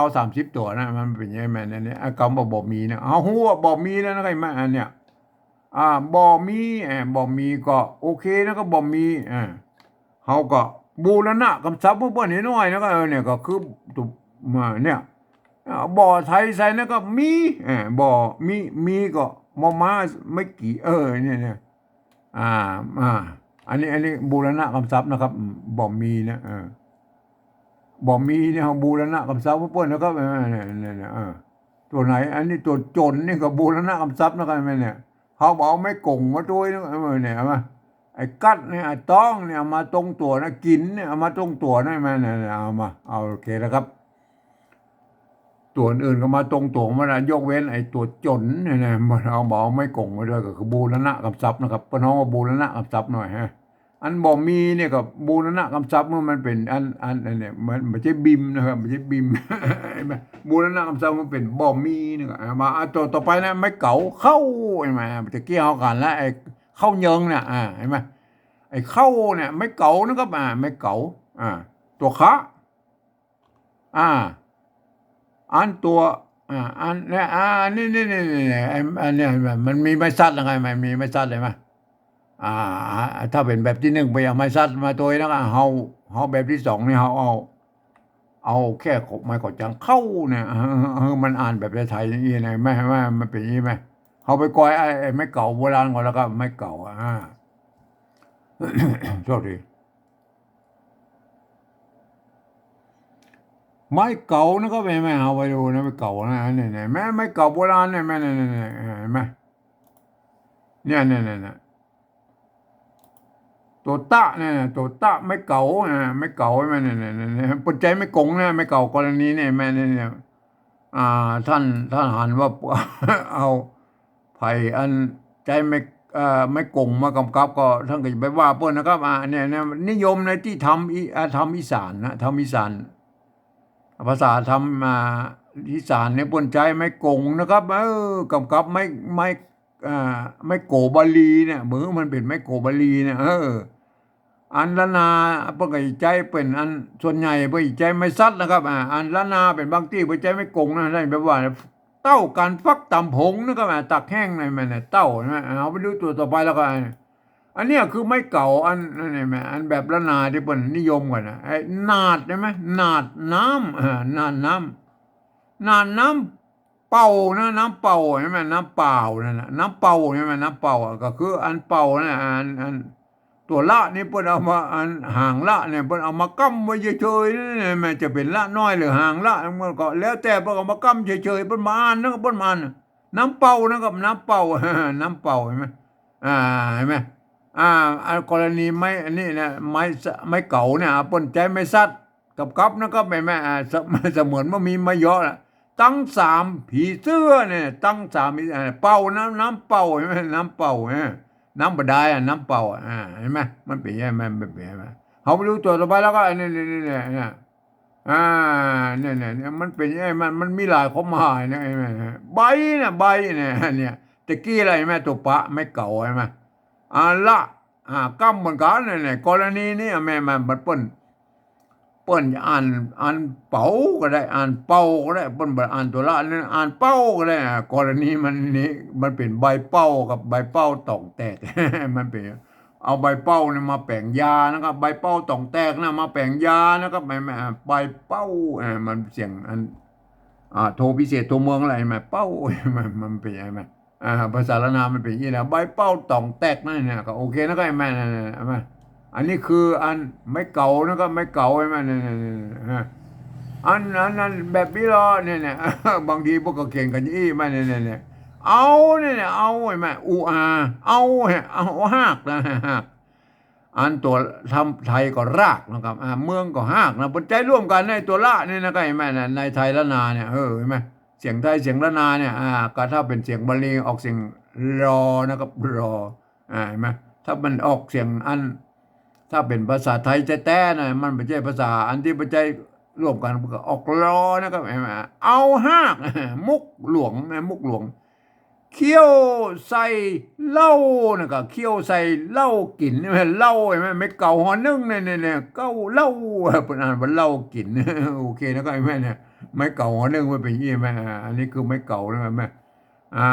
30ตัวนะมันเป็นยังไงเนี่ยคำว่าบ่มีเนี่ยเอาหัวบ่มีแล้วนะไอ้มาอันเนี่ยบ่มีก็โอเคนะก็บ่มีเขาก็บูรณะคำศัพท์พวกเปิ้นน้อยนะก็เนี่ยก็คือตุมาเนี่ยบ่อไทยใส่นะก็มีบ่อมีก็มอม้าไม่กี่เนี่ยอันนี้บูรณะคำศัพท์นะครับบ่มีนะบ่มีเนี่ยบูรณะคำศัพท์พวกเปิ้นนะครับเนี่ยตัวไหนอันนี้ตัวจนนี่ก็บูรณะคำศัพท์นะครับเนี่ยเขาบอกไม่กงมาด้วยนะเนี่ยมาไอ้กัดเนี่ยต้องเนี่ยมาตรงตัวนะกินเนี่ยมาตรงตัวนะมันเอาโอเคแล้วครับตัวอื่นก็มาตรงตัวมันยกเว้นไอ้ตัวจนเนี่ยมันเอาบอกไม่กงมาด้วยก็คือบูรณะคำศัพท์นะครับปน้องว่าบูรณะคำศัพท์หน่อยฮะอันบ่มีเนี่ยกับบูรณะคำศัพท์มันเป็นอันเนี่ยมันไม่ใช่บิมนะครับไม่ใช่บิมบูรณะคำศัพท์มันเป็นบ่มีเนี่ยมาตัวต่อไปนะไม่เก่าเข้าใช่ไหมมันจะเกี่ยวกันแล้วไอ้เข้าเยิงเนี่ยเห็นไหมไอ้เข้าเนี่ยไม่เก่านะครับไม่เก่าตัวคะอันตัวอันเนี่ยนี่อันเนี่ยมันมีไม้ซัดยังไงไหมมีไม้ซัดเลยไหมถ้าเป็นแบบที่หนึ่งไปเอาไม้ซัดมาตัวแล้วก็เฮาแบบที่สองนี่เฮาเอาแค่ไม้กดจังเข้าเนี่ยมันอ่านแบบไทยอย่างนี้ไงไม่มันเป็นอย่างนี้ไหมเฮาไปก้อยไอ้ไม้เก่าโบราณก่อนแล้วก็ไม้เก่าโทษทีไม้เก่านะก็ไม่เอาไปดูนะไม้เก่านะเนี่ยแม่ไม้เก่าโบราณเนี่ยแม่เนี่ยเห็นไหมเนี่ยตัวตะเนี่ยตัวตะไม่เก่าไม่เก่าแม่เนี่ยปัจจัยไม่กงนะไม่เก่ากรณีเนี่ยแม่เนี่ยท่านหันว่าเอาไผ่อันใจไม่กงมากำกับก็ท่านก็จะไปว่าเปิ้นนะครับเนี่ยนิยมในที่ทำอีสานนะทำอีสานภาษาทำอีสานเนี่ยเปิ้นใจไม่กงนะครับกำกับไม่โกบาลีเนี่ยมือมันเป็นไม่โกบาลีเนี่ยอันละนาเปิ้นก็ใจเป็นอันส่วนใหญ่เปิ้นใจไม่ซัดนะครับอันละนาเป็นบางที่เปิ้นใจไม่กงนะได้แบบว่าเต้าการฟักตำผงนะครับตักแห้งในมันเนี่ยเต้านะเอาไปดูตัวต่อไปแล้วก็ อันเนี้ยคือไม้เก่าอันนั่นเห็นไหมอันแบบละนาที่เปิ้นนิยมกันนะไอ้นาดใช่ไหมนาดน้ำนาดน้ำนาดน้ำเป่านะน้ำเป่าใช่ไหมน้ำเปล่านั่นนะน้ำเป่าใช่ไหมน้ำเป่าอะก็คืออันเป่านะอันตัวละนี่เปิ้นเอามาอันหางละเนี่ยเปิ้นเอามากั้มไว้เฉยๆนี่มันจะเป็นละน้อยหรือหางละมันก็แล้วแต่เปิ้นเอามากั้มเฉยๆเปิ้นมาอ่านนะเปิ้นมาอ่านน้ำเป่านะครับน้ำเป่าน้ำเป่าเห็นไหมอ่าเห็นไหม อันกรณีไม้อันนี้นะไม้เก่าเนี่ยเปิ้นใจไม่ซัดกับนะก็ไม่เสมือนว่ามีไม้เยอะละตั้งสามผีเสื้อเนี่ยตั้งสามเป่าน้ำเป่าเห็นไหมน้ำเป่าน้ำบาดาลน้ำเป่าเห็นไหมมันเป็นยังไงมันเป็นยังไงเขาไปดูตัวต่อไปแล้วก็เนี่ยอ่าเนี่ยมันเป็นยังไงมันมีหลายความหมายนะเห็นไหมใบเนี่ยใบเนี่ยตะกี้อะไรไหมตัวปะไม่เก่าใช่ไหม ละกำเหมือนกันเนี่ยกรณีนี้แม่มันเปิ้นอ่านเป๋าก็ได้อ่านเป้าก็ได้เปิ้นบ่อ่านตัวละนี่อ่านเป้าก็ได้กรณีมันนี่มันเป็นใบเป้ากับใบเป้าตองแตก มันเป็นเอาใบเป้านี่มาแปลงยานะครับใบเป้าตองแตกนะมาแปลงยานะครับไม่ใบเป้ามันเสียงอันโทพิเศษตัวเมืองอะไรมาเป้ามันเป็นยังไง ภาษาละนามมันเป็นอย่างนี้นะใบเป้าต่องแตกนั่นเนี่ยก็โอเคนะก็ไอ้แม่นะอันนี้คืออันไม่เก่านะก็ไม่เก่าไอ้แม่เนี่ยอันนั้นแบบนี้หรอเนี่ยบางทีพวกก็เก่งกันยี่แม่เนี่ยเอาเนี่ยเอาไอ้แม่เอาหากนะหากอันตัวทำไทยก็รากนะครับเมืองก็หากนะปัจจัยร่วมกันในตัวละนี่นะก็ไอ้แม่ในไทยละนาเนี่ยเห็นไหม เสียงไทยเสียงละนาเนี่ยก็ถ้าเป็นเสียงบาลีออกเสียงรอนะครับรอเห็นไหมถ้ามันออกเสียงอันถ้าเป็นภาษาไทยแท้ๆนะมันไม่ใช่ภาษาอันที่ปัจจัยร่วมกันก็ออกรอนะครับเห็นไหมเอาห้ากมุกหลวงมุกหลวงเคี่ยวใส่เหล้านะครับเคี่ยวใส่เหล้ากินเหล้าเห็นไหมไม่เก่าหอนึ่งเนี่ยเก่าเหล้าเป็นอ่านว่าเหล้ากินโอเคนะครับแม่เนี่ย ไม้เก่าหัวหนึ่งมันเป็นยี่แม่อันนี้คือไม้เก่านะแม่อ่า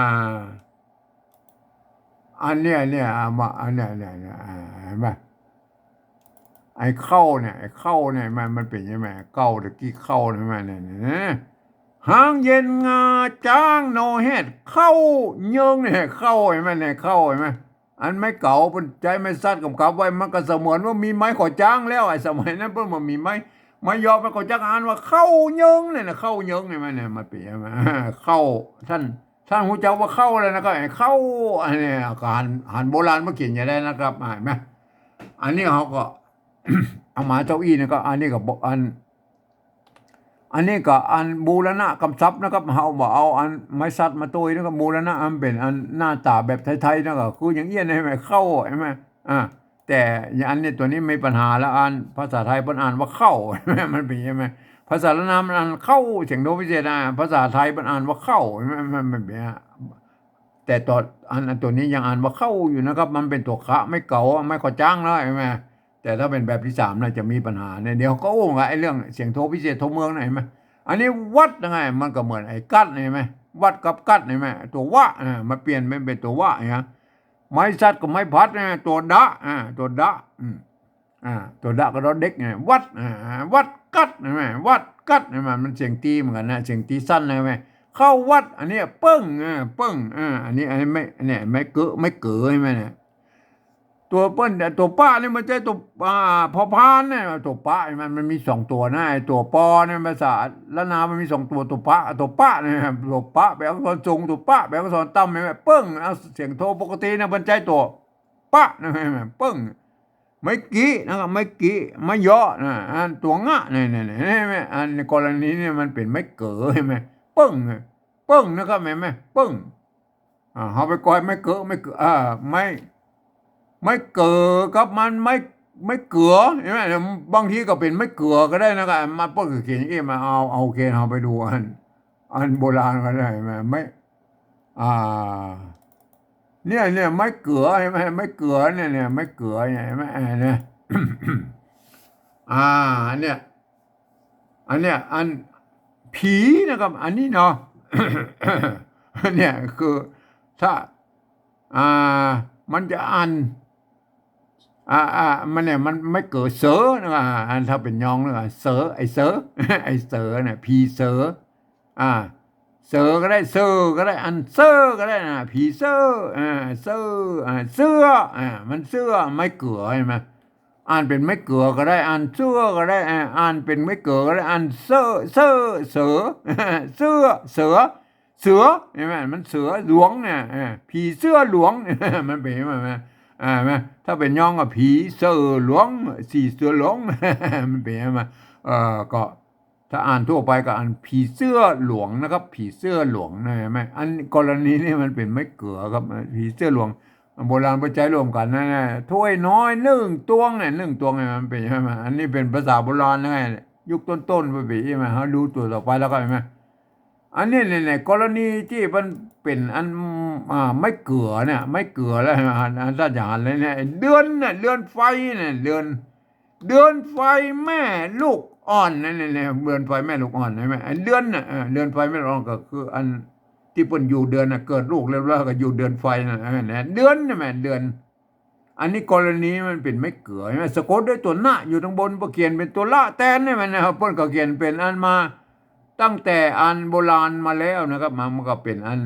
อันเนี้ยมาอันเนี้ยเห็นไหมไอ้เข้าเนี่ยมันเป็นยังไงเก้าตะกี้เข้าใช่ไหมเนี่ยหางเย็นงาจ้างโนเฮ็ดเข้าเยิงเนี่ยเข้าเห็นไหมเนี่ยเข้าเห็นไหมอันไม้เก่าเป็นใจไม่ซัดกับไว้มันก็เสมือนว่ามีไม้ขอจ้างแล้วไอ้สมัยนั้นเพิ่งมันมีไม้ มายอมมันก็จะอ่านว่าเข้าเยิงเนี่ยนะเข้าเยิงเนี่ยมันเนี่ยมาเปลี่ยนมาเข้าท่านหูเจ้าว่าเข้าเลยนะครับเข้าอันนี้การหันโบราณมาเขียนอย่างไรนะครับเห็นไหมอันนี้เขาก็ เอามาเจ้าอี้นี่ก็อันนี้ก็อันนี้ก็อันบูรณะกำซับนะครับเขาบอกเอาอันไม้สัตว์มาตัวนะครับบูรณะอันเป็นอันหน้าตาแบบไทยๆนะก็คืออย่างเงี้ยใช่ไหมเข้าใช่ไหมแต่อย่างอันนี้ตัวนี้ไม่ปัญหาแล้วอ่านภาษาไทยเพิ่นอ่านว่าเข้ามันเป็นใช่ไหมภาษาละนามมันอ่านเข้าเสียงโดพิเศษภาษาไทยมันอ่านว่าเข้ามันเป็นแต่ตัวอันตัวนี้ยังอ่านว่าเข้าอยู่นะครับมันเป็นตัวคะไม่เก่าไม่ขอจ้างแล้วใช่ไหมแต่ถ้าเป็นแบบที่สามน่าจะมีปัญหาเนี่ยเดี๋ยวก็โอ้งไอ้เรื่องเสียงโทพิเศษโทเมืองไหนไหมอันนี้วัดยังไงมันก็เหมือนไอ้กัดใช่ไหมวัดกับกัดใช่ไหมตัววะมาเปลี่ยนเป็นตัววะเนี่ยไม้สัตว์กับไม้พัดเนี่ยตัวดะตัวดะตัวดะก็รถเด็กไงวัดกัดใช่ไหมวัดกัดใช่ไหมมันเสียงตีเหมือนกันนะเสียงตีสั้นใช่ไหมเข้าวัดอันนี้เปิ้งอันนี้ไม่เนี่ยไม่เก๋ใช่ไหมเนี่ยตัวเปิ้ลตัวป้านี่มันใช่ตัวพอพานเนี่ยตัวป้ามันมีสองตัวนะไอ้ตัวปอเนี่ยภาษาละนามันมีสองตัวตัวป้าเนี่ยตัวป้าแปลว่าคนสูงตัวป้าแปลว่าคนต่ำใช่ไหมเปิ้งเอาเสียงโทปกตินะมันใช่ตัวป้านะใช่ไหมเปิ้งไม่กี้นะครับไม่กี้ไม่ย่อนะอันตัวงะเนี่ยใช่ไหมอันกรณีเนี่ยมันเป็นไม่เก๋ใช่ไหมเปิ้งนะครับเห็นไหมเปิ้งเขาไปก้อยไม่เก๋ไม่เกือกับมันไม่เกือใช่ไหมบางทีก็เป็นไม่เกือก็ได้นะครับมาเพิ่งเขียนอย่างนี้มาเอาโอเคเอาไปดูอันโบราณก็ได้ไหมไม่อ่าเนี่ยไม่เกือใช่ไหมไม่เกือเนี่ยไม่เกือเนี่ยไม่เนี่ยอ่าเนี่ยอันผีนะครับอันนี้เนาะ เนี่ยคือถ้าอ่ามันจะอ่าน มันเนี่ยมันไม่เกิดเสือนะอันถ้าเป็นยองนะเสือไอเสือไอเสือเนี่ยผีเสืออ่าเสือก็ได้เสือก็ได้อันเสือก็ได้นะผีเสือเสือเสือมันเสือไม่เกือใช่ไหมอ่านเป็นไม่เกือก็ได้อ่านเสือก็ได้อ่านเป็นไม่เกือก็ได้อ่านเสือเสือเสือเสือเสือเสือใช่ไหมมันเสือหลวงเนี่ยผีเสือหลวงมันเป็นไหม ไหมถ้าเป็นย่องกับผีเสือหลวงสี่เสือหลวงมันเป็นยังไงก็ถ้าอ่านทั่วไปก็อ่านผีเสื้อหลวงนะครับผีเสื้อหลวงนะไหมอันกรณีนี้มันเป็นไม่เกือครับผีเสื้อหลวงโบราณไปใช้รวมกันนะถ้วยน้อยนึ่งตวงเนี่ยนึ่งตวงเนี่ยมันเป็นยังไงอันนี้เป็นภาษาโบราณนะไงยุคต้นๆไปเป็นยังไงฮะดูตัวต่อไปแล้วก็เห็นไหม อันนี้เนี่ยกรณีที่มันเป็นอันไม่เกลือเนี่ยไม่เกลือแล้วถ้าอย่างไรเนี่ยเดือนเนี่ยเดือนไฟเนี่ยเดือนไฟแม่ลูกอ่อนเนี่ยเดือนไฟแม่ลูกอ่อนใช่ไหมไอ้เดือนน่ะเดือนไฟแม่ลูกอ่อนก็คืออันที่เพิ่นอยู่เดือนน่ะเกิดลูกแล้วก็อยู่เดือนไฟน่ะเดือนนี่แม่เดือนอันนี้กรณีมันเป็นไม่เกลือใช่ไหมสะกดด้วยตัวหน้าอยู่ตรงบนเขียนเป็นตัวละแตนนี่มันนะครับเพิ่นก็เขียนเป็นอันมา ตั้งแต่อันโบราณมาแล้วนะครับมันก็เป็นอัน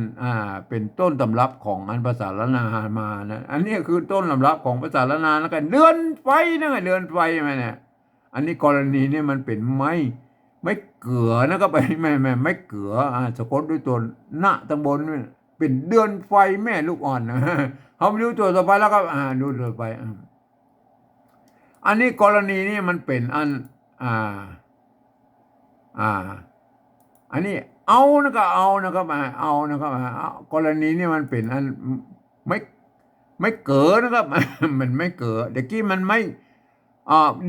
เป็นต้นตำรับของอันภาษาละนามานะอันนี้คือต้นตำรับของภาษาละนาแล้วกันเดือนไฟนะเดือนไฟมาเนี่ยอันนี้กรณีนี่มันเป็นไม่เกลือนะครับไม่เกลือสะกดด้วยตัวหน้าตำบลเป็นเดือนไฟแม่ลูกอ่อนนะเขาดูตัวต่อไปแล้วก็ดูต่อไปอันนี้กรณีนี่มันเป็นอันอ่า อันนี้เอานะก็เอานะครับเอานะครับกรณีนี้มันเป็นอันไม่ไม่เกิดนะครับมันไม่เกิดเด็กกี้มันไม่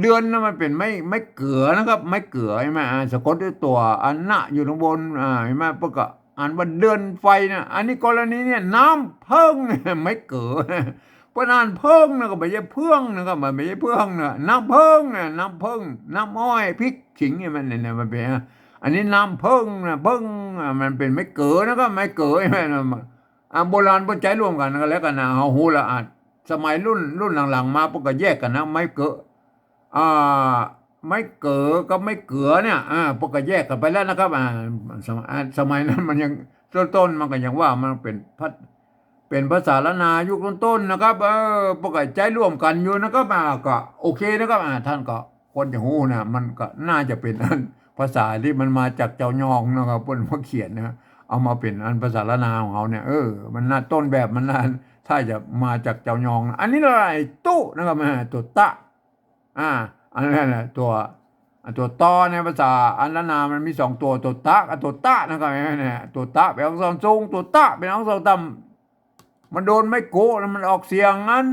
เดือนนะมันเป็นไม่เกิดนะครับไม่เกิดใช่ไหมสะกดด้วยตัวอันน่ะอยู่ตรงบนใช่ไหมพวกก็อ่านว่าเดือนไฟนะอันนี้กรณีเนี่ยน้ำเพิ่งไม่เกิดเพราะอ่านเพิ่งนะก็ไม่ใช่เพื่องนะครับมันไม่ใช่เพื่องนะน้ำเพิ่งนะน้ำเพิ่งน้ำอ้อยพริกขิงเนี่ยมันเป็นอันนี้น้ำเพิ่งนะเพิ่งมันเป็นไม่เก๋อนะครับไม่เก๋อใช่ไหมโบราณเพิ่นใช้ร่วมกันก็แล้วกันนะเอาหูละสมัยรุ่นหลังๆมาพวกก็แยกกันนะไม่เก๋ออ่าไม่เก๋อกับไม่เก๋อเนี่ยพวกก็แยกกันไปแล้วนะครับสมัยนั้นมันยังต้นมันก็ยังว่ามันเป็นภาษาละนายุคต้นๆนะครับพวกก็ใช้ร่วมกันอยู่นะครับก็โอเคนะครับท่านก็คนจะหูนะมันก็น่าจะเป็นอัน ภาษาที่มันมาจากเจ้ายองนะครับเพิ่นมาเขียนนะเอามาเป็นอันภาษาละนาของเขาเนี่ยมันน่าต้นแบบมันน่าถ้าจะมาจากเจ้ายองอันนี้อะไรตู้นะครับตัวตะอันนั้นแหละตัวตอในภาษาอันละนามันมี2ตัวตะกับตัวตะนะครับเนี่ยตัวตะเป็นอักษรสูงตัวตะเป็นอักษรต่ำมันโดนไม่โกะแล้วมันออกเสียงงั้น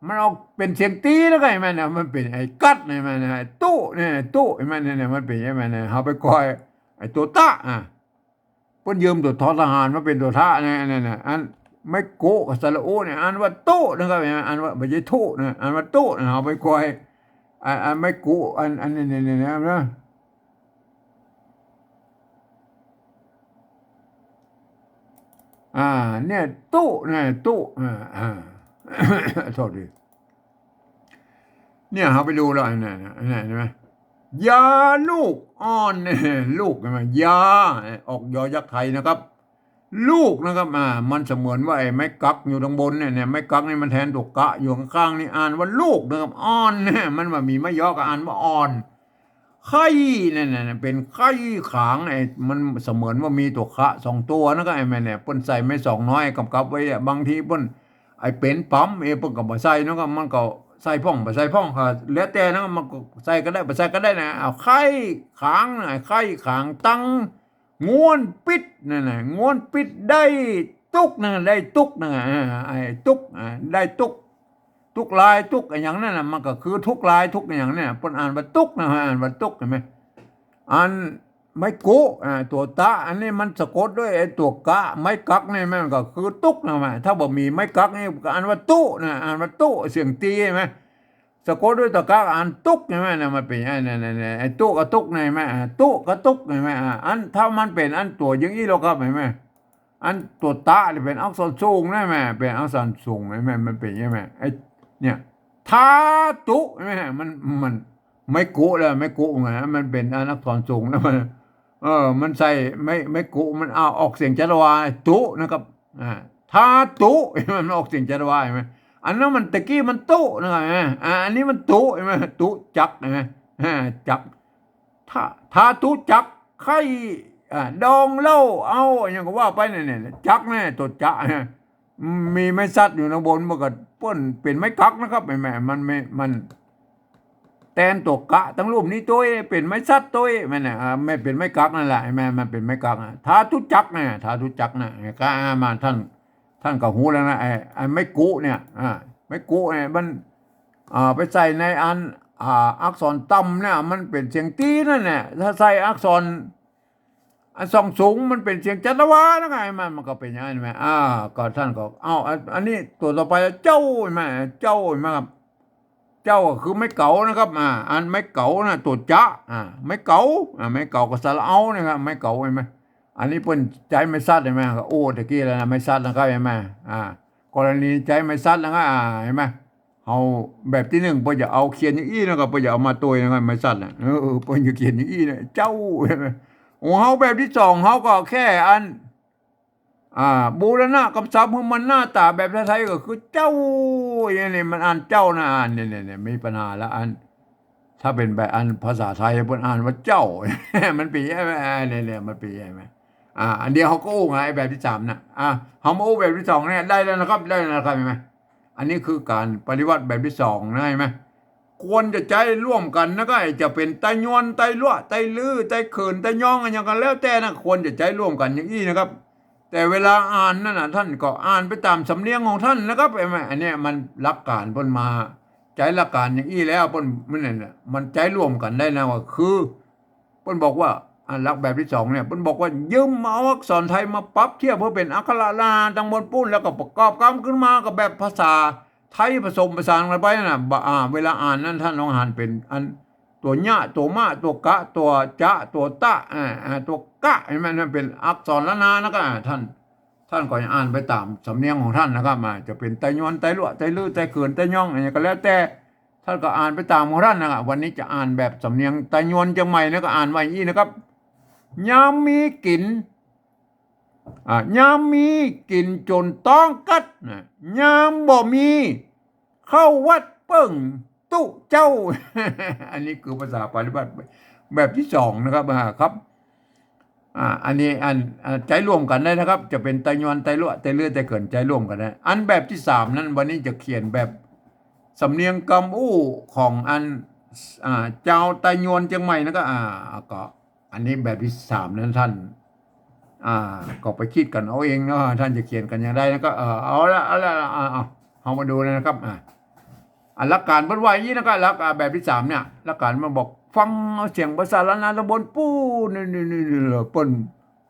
มันออกเป็นเสียงตีแล้วก็ไอ้มันมันเป็นไอ้กัดไอ้มันไอ้ตู้เนี่ยตู้ไอ้มันเนี่ยมันเป็นไอ้มันเนี่ยเขาไปคอยไอ้ตัวตะเพิ่นยืมตัวทอทหารมาเป็นตัวท่าเนี่ยอันไม่โกะกับสระโอเนี่ยอันว่าตู้นะครับอันว่าไม่ใช่ทูนะอันว่าตู้เขาไปคอยอันไม่โกะอันนี่นะเนี่ยตู้เนี่ยตู้โทษดีเนี่ยเขาไปดูแล้วเนี่ยใช่ไหมยาลูกอ่อนเนี่ยลูกใช่ไหมยาออกยอยักษ์ไทยนะครับลูกนะครับมันเสมือนว่าไอ้ไม้กักอยู่ตรงบนเนี่ยไม้กักนี่มันแทนตัวกะอยู่ข้างๆนี่อ่านว่าลูกนะครับอ่อนเนี่ยมันว่ามีไม่ยอก็อ่านว่าอ่อนไข่เนี่ยเป็นไข่ขางไอ้มันเสมือนว่ามีตัวคะ2 ตัวนะครับไอ้แม่เนี่ยเปิ้นใส่ไม่2 น้อยกำกับไว้บางทีเปิ้นไอ้เป็นปั๊มเปิ้นก็บ่ใส่นะครับมันก็ใส่พ่องบ่ใส่พ่องค่ะแล้วแต่นะมันก็ใส่ก็ได้บ่ใส่ก็ได้นะเอาไข่ขางไข่ขางตั้งง้วนปิดนั่นน่ะง้วนปิดได้ตุกนั่นได้ตุกนั่นไอ้ตุกได้ตุกลายตุกอย่างนั้นน่ะมันก็คือทุกลายทุกอย่างเนี่ยเพิ่นอ่านว่าตุกนะอ่านว่าตุกเห็นไหมอันไม่กุตัวตะอันนี้มันสะกดด้วยไอ้ตัวกะไม่กักนี่มันก็คือตุกนะแม่ถ้าบ่มีไม่กักนี่ก็อ่านว่าตุนะอ่านว่าตุเสียงตีใช่ไหมสะกดด้วยตัวกะอ่านตุกใช่ไหมนะมันเป็นไอ้ตุกับตุกนี่แม่ตุกับตุกใช่ไหมอันถ้ามันเป็นอันตัวอย่างนี้เราครับเห็นไหม อันตัวตะนี่เป็นอักษรสูงได้ไหมเป็นอักษรสูงไหมมันเป็นใช่ไหมไอเนี่ยทาตุใช่ไหมมันไม่กุเลยไม่กุไงมันเป็นอักษรสูงแล้วมันใส่ไม่กุมันเอาออกเสียงจัตวาตุนะครับทาตุมันออกเสียงจัตวาใช่ไหมอันนั้นมันตะกี้มันตุนะครับอันนี้มันตุใช่ไหมตุจักใช่ไหมจักทาตุจักไข่ดองเหล้าเอาอย่างก็ว่าไปเนี่ยจักแน่ตัวจะมีไม้ซัดอยู่ข้างบนมันก็ป้นเป็นไม้กักนะครับแม่มันแตนตัวกะตั้งรูปนี้ตัวเป็นไม้ซัดตัวมันน่ะไม่เป็นไม้กักนั่นแหละแม่มันเป็นไม้กักทาตุจักเนี่ยทาตุจักนะก็มาท่านก็หูแล้วนะไอ้ไม้กุเนี่ยไม้กุเนี่ยมันไปใส่ในอักษรต่ำเนี่ยมันเป็นเสียงตีนั่นแหละถ้าใส่อักษรสองสูงมันเป็นเสียงจัตวาแล้วไงมันก็เป็นอย่างนั้นไหมก็ท่านก็อันนี้ตัวต่อไปเจ้าไหมเจ้าไหมครับเจ้าคือไม่เก๋านะครับอันไม่เก๋านะตัวจะไม่เก๋าไม่เก๋าก็สระเอานะครับไม่เก๋าใช่ไหมอันนี้เป็นใจไม่ซัดใช่ไหมโอ้ตะกี้แล้วนะไม่ซัดนะครับใช่ไหมกรณีใจไม่ซัดแล้วก็เห็นไหมเอาแบบที่หนึ่งเพื่อจะเอาเขียนอย่างอี้นะครับเพื่อจะเอามาตัวนะครับไม่ซัดนะเพื่อจะเขียนอย่างอี้เนี่ยเจ้าใช่ไหมโอ้เขาแบบที่สองเขาก็แค่บูรณะกับศัพท์มันหน้าตาแบบไทยก็คือเจ้าเนี่ยมันเจ้านะเนี่ยมีปัญหาแล้วถ้าเป็นแบบภาษาไทยเพิ่นอ่านว่าเจ้า มันปีใช่ไหมเนี่ยมันปีใช่ไหมอันเดียวเขาก็อู้ไงแบบที่สามนะเขามาอู้แบบที่สองเนี่ยได้แล้วนะครับได้แล้วนะครับเห็นไหมอันนี้คือการปฏิวัติแบบที่สองนะเห็นไหมควรจะใจร่วมกันนะก็จะเป็นไตยวนไตลั่วไตลือไตเขินไตย่องอย่างกันแล้วแต่นะควรจะใจร่วมกันอย่างนี้นะครับแต่เวลาอ่านนั่นนะท่านก็อ่านไปตามสำเนียงของท่านนะครับไอ้แม่อันนี้มันหลักการเพิ่นมาใจหลักการอย่างนี้แล้วเพิ่นมันใจร่วมกันได้นะว่าคือเพิ่นบอกว่าหลักแบบที่สองเนี่ยเพิ่นบอกว่ายืมเอาอักษรไทยมาปรับเทียบเพื่อเป็นอักขระลาตังบนปุ้นแล้วก็ประกอบกันขึ้นมากับแบบภาษาไทยผสมผสานกันไปนะเวลาอ่านนั้นท่านลองอ่านเป็นตัวญะตัวมะตัวกะตัวจะตัวตะตัวกะเห็นไหมนั่นเป็นอักษรละนานะก็ท่านก็อ่านไปตามสำเนียงของท่านนะครับจะเป็นไตยวนไตลั่วไตลือไตเขินไตย่องอะไรก็แล้วแต่ท่านก็อ่านไปตามของท่านนะครับวันนี้จะอ่านแบบสำเนียงไตยวนจังใหม่นะก็อ่านไว้อีนะครับยามมีกินยามมีกินจนต้องกัดยามบ่มีเข้าวัดเปิ้งตุเจ้า อันนี้คือภาษาปฏิบัติแบบที่สองนะครับครับอันนี้ใจร่วมกันได้นะครับจะเป็นไตยวนไตลั่วไตลือไตเขินใจร่วมกันได้อันแบบที่สามนั้นวันนี้จะเขียนแบบสำเนียงกำอู้ของเจ้าไตยวนเชียงใหม่นะก็อันนี้แบบที่สามนั้นท่านก็ไปคิดกันเอาเองเนาะท่านจะเขียนกันอย่างไรนะก็เอาเอามาดูเลยนะครับหลักการเพิ่นว่าอย่างนี้นะครับหลักแบบที่สามเนี่ยหลักการมันบอกฟังเอาเสียงภาษาละนาตะบนปู้นี่เปิ้น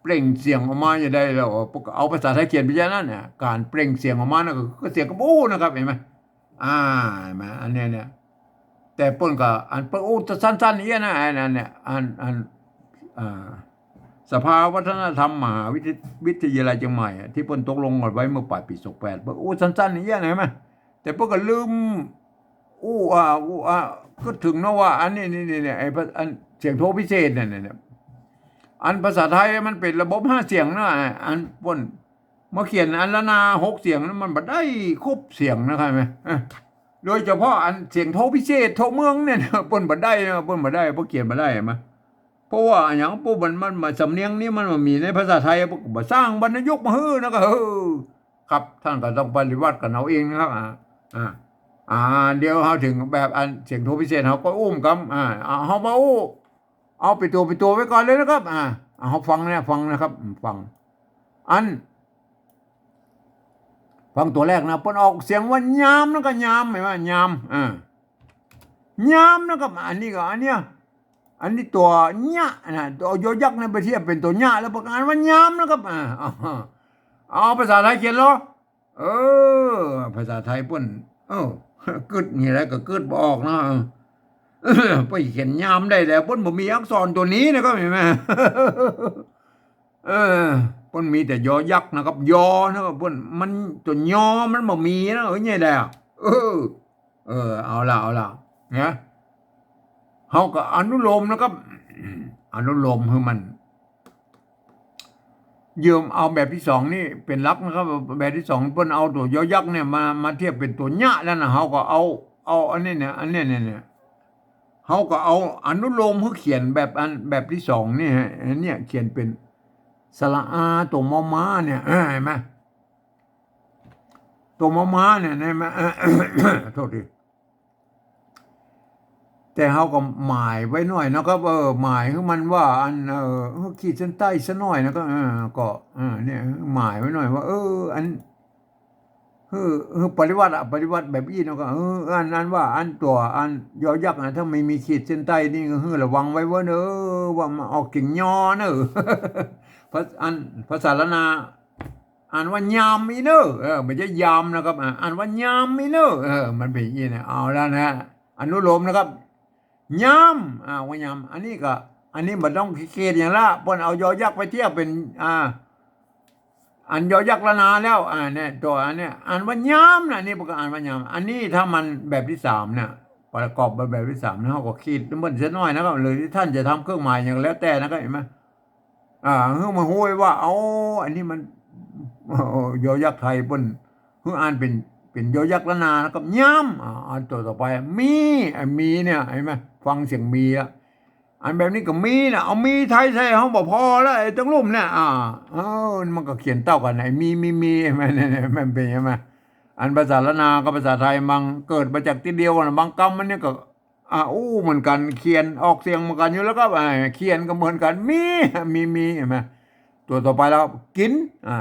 เปล่งเสียงออกมาอย่างใดแล้วเอาภาษาไทยเขียนไปอย่างนั้นเนี่ยการเปล่งเสียงออกมานั่นก็เสียงกระปู้นะครับเห็นไหมเห็นไหมอันนี้เนี่ยแต่เปิ้นก็เปิ้นสั้นๆอย่างนี้นะอันเนี่ยสภาวัฒนธรรมมหาวิทยาลัยเชียงใหม่ที่เปิ้นตกลงกันไว้เมื่อปลายปี28เปิ้นสั้นๆอย่างนี้นะเห็นไหมแต่เปิ้นก็ลืมก็ถึงนะว่าอันนี้ไอ้เสียงโทพิเศษเนี่ยอันภาษาไทยมันเป็นระบบ5เสียงนะอันป่นมาเขียนอันละนา6เสียงนั้นมันบ่ได้ครบเสียงนะครับมั้ยโดยเฉพาะอันเสียงโทพิเศษโทเมืองเนี่ยป่นบ่ได้ป่นบ่ได้บ่เขียนบ่ได้มั้ยเพราะว่าหยังปุ๊บมันมาสำเนียงนี้มันมีในภาษาไทยบ่สร้างบรรยกมาฮือนะก็ครับท่านก็ต้องปฏิวัติกันเอาเองนะครับเดี๋ยวเขาถึงแบบเสียงโทพิเศษเขาก็อุ้มกันเขามาอู้เอาไปตัวไว้ก่อนเลยนะครับเขาฟังนะครับฟังฟังตัวแรกนะเปิ้นออกเสียงว่ายามนะก็ยามเห็นไหมยามยามนะครับอันนี้ก็อันเนี้ยอันนี้ตัวญะนะตัวยอยักษ์ในไปเทียบเป็นตัวญะแล้วประกาศว่ายามนะครับเอาภาษาไทยเขียนเหรอภาษาไทยเปิ้นกึดนี่แหละก็กึดบ่ออกนะไปเขียนยามได้แล้วเพิ่นบ่มีอักษรตัวนี้นะครับเห็นไหม เพิ่นมีแต่ยอยักษ์นะครับยอนะครับเพิ่นมันตัวยอมันบ่มีนะเนี่ยแหละเออเอาล่ะนะเฮาก็อนุโลมนะครับอนุโลมให้มันยืมเอาแบบที่สองนี่เป็นหลักนะครับแบบที่สองเพิ่นเอาตัวยอยักษ์เนี่ยมาเทียบเป็นตัวญะแล้วนะเฮาก็เอาอันนี้เนี่ยเฮาก็เอาอนุโลมให้เขียนแบบที่สองนี่ฮะเนี่ยเขียนเป็นสระอาตัวมอม้าเนี่ยเห็นไหมตัวมอม้าเนี่ยเห็นไหมโทษทีแต่เขาก็หมายไว้หน่อยนะครับหมายคือมันว่าอันขีดเส้นใต้ซะหน่อยนะก็เนี่ยหมายไว้หน่อยว่าอันปฏิวัติแบบอี้นะก็อันว่าอันตัวอันยอยักษ์นะถ้าไม่มีขีดเส้นใต้นี่ก็ระวังไว้ว่าเนอะว่ามาออกกิ่งยอเนอะภาษาละนาอ่านว่ายามมีเนอะไม่ใช่ยามนะครับอ่านว่ายามมีเนอะมันเป็นอย่างนี้นะเอาแล้วนะอนุโลมนะครับยามว่ายามอันนี้มันต้องเกตอย่างละเพิ่นเอายอยักษ์ไปเทียบเป็นอันยอยักษ์ละนาแล้วเนี่ยตัวอันเนี้ยอ่านว่ายามนะนี่พวกอ่านว่ายามอันนี้ถ้ามันแบบที่สามเนี่ยประกอบแบบที่สามนะเขาก็คิดมันเสียน้อยนะครับหรือที่ท่านจะทำเครื่องหมายอย่างแล้วแต่นะครับเห็นไหมเฮ้ยมาห้วยว่าเอาอันนี้มันยอยักษ์ไทยเพิ่นเฮ้ยอ่านเป็นยอยักษ์ละนานะครับย้ำอันตัวต่อไปมีเนี่ยเห็นไหมฟังเสียงมีอะอันแบบนี้ก็มีนะเอามีไทยใส่เขาบอกพอแล้วไอ้ตั้งรุ่มเนี่ยมันก็เขียนเต้ากันไอ้มีมันเป็นยังไงอันภาษาละนากับภาษาไทยมันเกิดมาจากที่เดียวกันบางคำมันเนี่ยก็เหมือนกันเขียนออกเสียงเหมือนกันอยู่แล้วก็เขียนก็เหมือนกันมีเห็นไหมตัวต่อไปแล้วกิน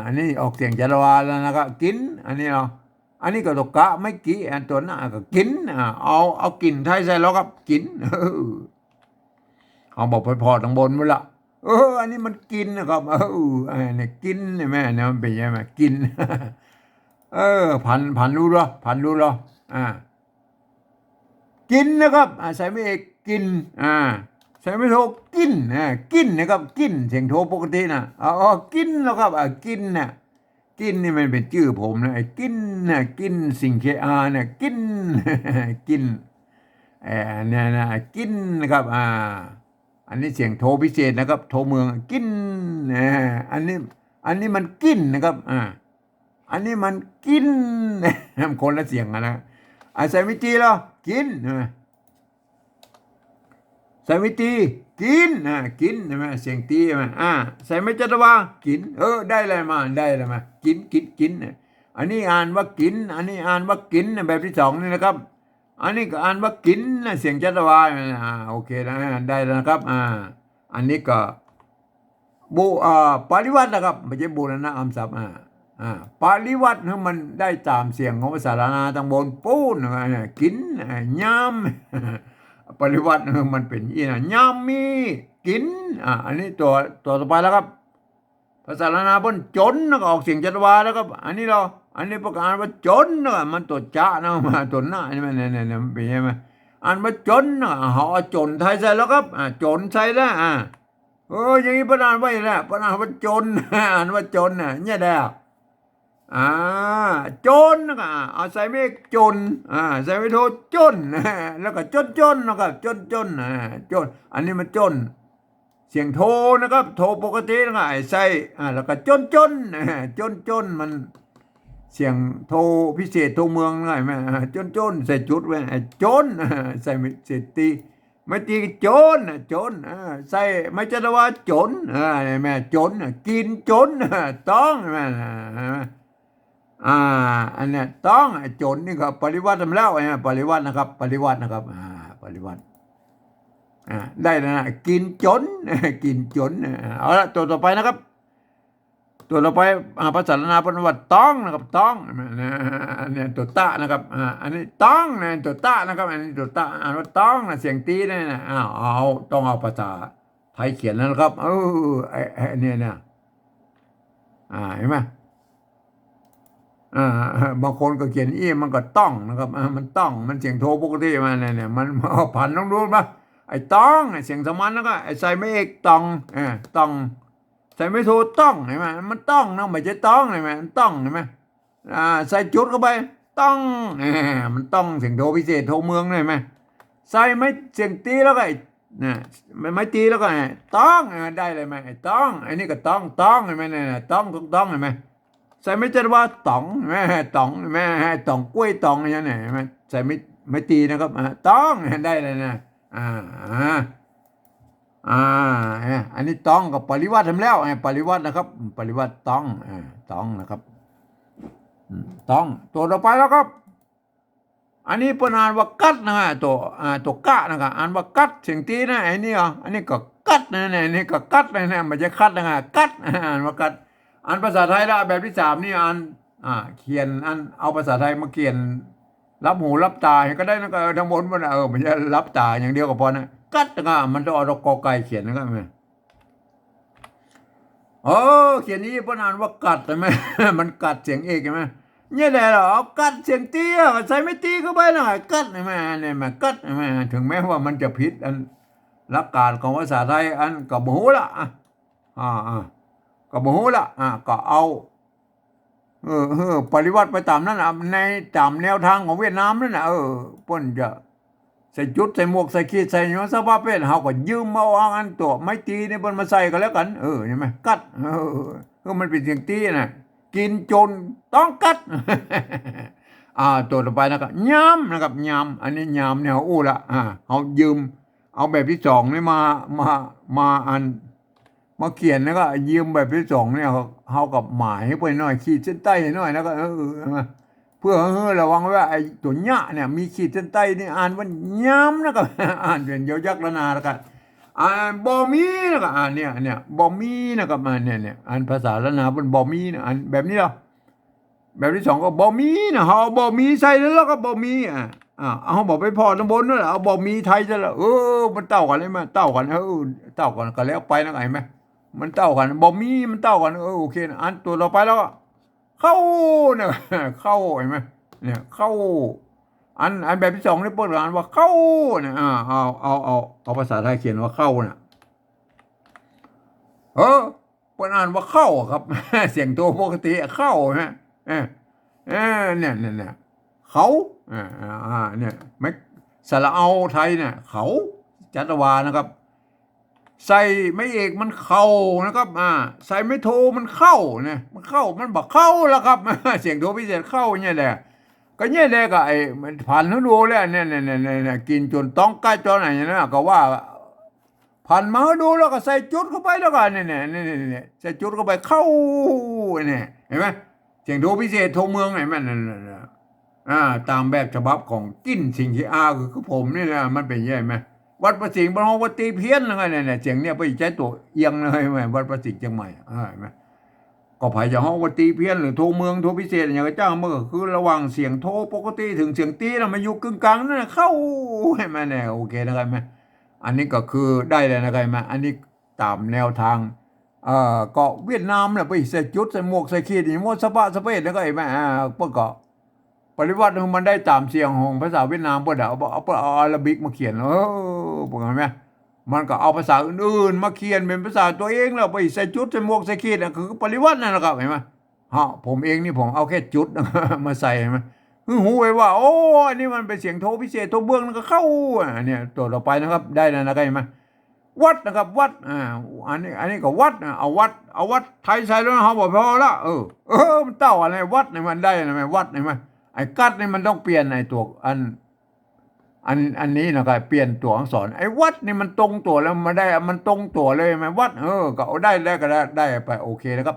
อันนี้ออกเสียงจารวาแล้วนะครับกินอันนี้เนาะอันนี้ก็ตกกะไม่กี่อันตัวนั้นก็กินเอากินไทยใส่แล้วครับกินเขาบอกไปพอทางบนมั้งละอันนี้มันกินนะครับเนี่ยกินเนี่ยแม่เนี่ยมันเป็นยังไงกินพันรู้เหรอกินนะครับใส่ไม่เอกกินใส่ไม่โทกินกินนะครับกินเสียงโทปกตินะกินนะครับกินน่ะกินนี่มันเป็นชื่อผมนะกินน่ะกินสิ่งเคเนี่ยกินกินเนี่ยนะกินนะครับอันนี้เสียงโทพิเศษนะครับโทเมืองกินอันนี้มันกินนะครับอันนี้มันกินคนละเสียงนะใส่วิธีแล้วกินใส่วิธีกินกินใช่ไหมเสียงตีใช่ไหมใส่ไม่จัตวากินได้เลยมากินอันนี้อ่านว่ากินอันนี้อ่านว่ากินแบบที่สองนี่นะครับอันนี้ก็อ่านว่ากินเสียงจัตวาโอเคนะได้แล้วนะครับอันนี้ก็ปริวัตินะครับไม่ใช่บูรณะคำศัพท์ปริวัติให้มันได้ตามเสียงของภาษาลานาตังบนปูนกินย้ำปริวัติมันเป็นอีนะย้ำมีกินอันนี้ตัวต่อไปแล้วครับภาษาลานาบนจนก็ออกเสียงจัตวาแล้วครับอันนี้ประกาศว่าจนมันตัวจ้านะมาตัวหน้านี่มันเนี่ยมันเป็นยังไงอันว่าจนเขาจนไทยใส่แล้วครับจนใส่แล้วอย่างนี้ประดานไว้แล้วประดานว่าจนอ่านว่าจนเนี่ยได้จนนะใส่ไม่จนใส่ไม่โทจนแล้วก็จนนะครับจนอันนี้มันจนเสียงโทนะครับโทปกตินะครับใส่แล้วก็จนมันเสียงโทพิเศษโทเมืองไงแม่จนใส่จุดไว้จนใส่ไม่เสตีไม่ตีจนใส่ไม่จะว่าจนแม่จนกินจนต้องแม่อันเนี้ยต้องจนนี่ก็ปริวัติทำแล้วปริวัตินะครับปริวัติได้แล้วนะกินจนเอาละตัวต่อไปนะครับตัวต่อไปภาษาละนาปนวัตต้องนะครับต้องเนี่ยตัวตะนะครับอันนี้ต้องเนี่ยตัวตะนะครับอันนี้ตัวตะอ่านว่าต้องนะเสียงตีเนี่ยนะเอาต้องเอาภาษาไทยเขียนแล้วนะครับเนี่ยเห็นไหมบางคนก็เขียนมันก็ต้องนะครับมันต้องมันเสียงโทปกติมาเนี่ยมันผันต้องรู้ป่ะไอ้ต้องเสียงสมานแล้วก็ไอ้ใส่ไม่เอกต้อง ใส่ไม่โทต้องเห็นไหมมันต้องนะไม่ใช่ต้องเห็นไหมมันต้องเห็นไหมใส่จุดเข้าไปต้องมันต้องเสียงโทพิเศษโทเมืองเห็นไหมใส่ไม่เสียงตีแล้วก็นะไม่ตีแล้วก็ต้องได้เลยไหมต้องไอ้นี่ก็ต้องเห็นไหมเนี่ยต้องถูกต้องเห็นไหมใส่ไม่จัดว่าตองแม่ตองแม่ตองกล้วยตองอย่างนี้เห็นไหมใส่ไม่ตีนะครับต้องได้เลยนะอ่าอ่าอันนี้ต้องกับปริวัติทำแล้วปริวัตินะครับปริวัติต้องนะครับต้องตัวต่อไปแล้วครับอันนี้เป็นอ่านว่ากัดนะฮะตัวกะนะครับอ่านว่ากัดเสียงตีนะไอ้นี่อันนี้ก็กัดนะเนี่ยนี่ก็กัดนะไม่ใช่คัดนะฮะกัดอ่านว่ากัดอ่านภาษาไทยละแบบที่สามนี่เขียนเอาภาษาไทยมาเขียนรับหูรับตาก็ได้นะก็ทั้งหมดมันมันจะรับตาอย่างเดียวก็พอนะกัดนะมันต้องเอากอไก่เขียนนะครับเขียนนี้เพราะนานว่ากัดใช่ไหม มันกัดเสียงเอกใช่ไหมเนี่ยแหละเหรอกัดเสียงตีใส่ไม่ตีเข้าไปหน่อยกัดใช่ไหมเนี่ยมันกัดใช่ไหมถึงแม้ว่ามันจะผิดหลักการของภาษาไทยกับหูละกับหูละก็เอาปฏิวัติไปตามนั้นในตามแนวทางของเวียดนามนั่นนะป่นจะใส่จุดใส่หมวกใส่ขีดใส่ยศสภาพเป็นเขาก็ยืมเอาอันตัวไม่ตีในบนมาใส่ก็แล้วกันใช่ไหมกัดมันเป็นเสียงตีนะกินจนต้องกัดตัวต่อไปนะครับย้ำนะครับย้ำอันนี้ย้ำเนี่ยอู้ละเขายืมเอาแบบที่สองนี่มามาเขียนแล้วก็ยืมแบบที่สองเนี่ยเขากับหมายให้ไปหน่อยขีดเส้นใต้หน่อยแล้วก็เพื่อระวังว่าไอ้ตัวเนี้ยเนี่ยมีขีดเส้นใต้นี่อ่านว่าย้ำนะครับอ่านเป็นยอยักษ์ละนาแล้วกันบ่มีนะครับเนี่ยบ่มีนะครับเนี่ยอ่านภาษาละนาเป็นบ่มีนะอ่านแบบนี้เหรอแบบที่สองก็บ่มีนะเขาบ่มีใส่แล้วก็บ่มีเอาบอกไปพอตำบลนั่นแหละเอาบ่มีไทยจะละมันเต่ากันเลยมั้ยเต่ากันเต่ากันก็แล้วไปนะไงไหมมันเต่ากันบ่มีมันเต่ากันโอเคนะอันตัวต่อไปแล้วก็เข้าเนี่ยเข้าเห็นไหมเนี่ยเข้าอันแบบที่สองนี่เปิดอ่านว่าเข้าเนี่ยเอาภาษาไทยเขียนว่าเข้าน่ะเปิดอ่านว่าเข้าครับเสียงตัวปกติเข้าฮะเนี่ยเขาเนี่ยไม่สระเอาไทยเนี่ยเขาจัตวานะครับใส่ไม่เอกมันเข้านะครับใส่ไม่โทมันเข้าเนี่ยมันเข้ามันบอกเข้าแล้วครับเสียงโทพิเศษเข้าเนี่ยแหละก็เนี่ยแหละก็ไอ้มันผ่านดูแล้วเนี่ยกินจนต้องใกล้จอไหนนะก็ว่าผ่านมาดูแล้วก็ใส่จุดเข้าไปแล้วก็เนี่ยใส่จุดเข้าไปเข้าเนี่ยเห็นไหมเสียงโทพิเศษโทเมืองไหนมันตามแบบฉบับของกิ้นสิงคีคือผมนี่แหละมันเป็นยังไงวัดประสิงห์บางวัดตีเพี้ยนอะไรเนี่ยเสียงเนี่ยไปใช้ตัวเอียงเลยไหมวัดประสิงห์เชียงใหม่เห็นไหมก็ไผ่จะห้องวัดตีเพี้ยนหรือโทเมืองโทพิเศษอย่างเจ้าเมื่อคือระหว่างเสียงโทปกติถึงเสียงตีเรามาอยู่กึ่งกลางนั่นเข้าให้มันเนี่ยโอเคนะครับไหมอันนี้ก็คือได้เลยนะครับไหมอันนี้ตามแนวทางก็เวียดนามเนี่ยไปใส่จุดใส่หมวกใส่ขีดอย่างมดสะสะเปดแล้วก็ไอ้แม่เปิดก็ปริวัติมันได้ตามเสียงของภาษาเวียดนามเปิดเอาอาราบิกมาเขียนบอกเห็นไหมมันก็เอาภาษาอื่นๆมาเขียนเป็นภาษาตัวเองแล้วไปใส่จุดใส่หมวกใส่ขีดคือปริวัตินั่นแหละครับเห็นไหมผมเองนี่ผมเอาแค่จุดมาใส่เห็นไหมหูไว้ว่าโอ้อันนี้มันเป็นเสียงโทพิเศษโทเบื้องก็เข้าเนี่ยตัวต่อไปนะครับได้แล้วนะครับเห็นไหมวัดนะครับวัดอันนี้ก็วัดเอาวัดไทยใส่แล้วเขาบอกพอละมันเต้าอะไรวัดเนี่ยมันได้ไหมวัดเนี่ยมันไอ้กัดนี่มันต้องเปลี่ยนในตัวอันนี้นะครับเปลี่ยนตัวอักษรไอ้วัดนี่มันตรงตัวแล้วมันได้มันตรงตัวเลยไหมวัดก็เอาได้ก็ได้ไปโอเคนะครับ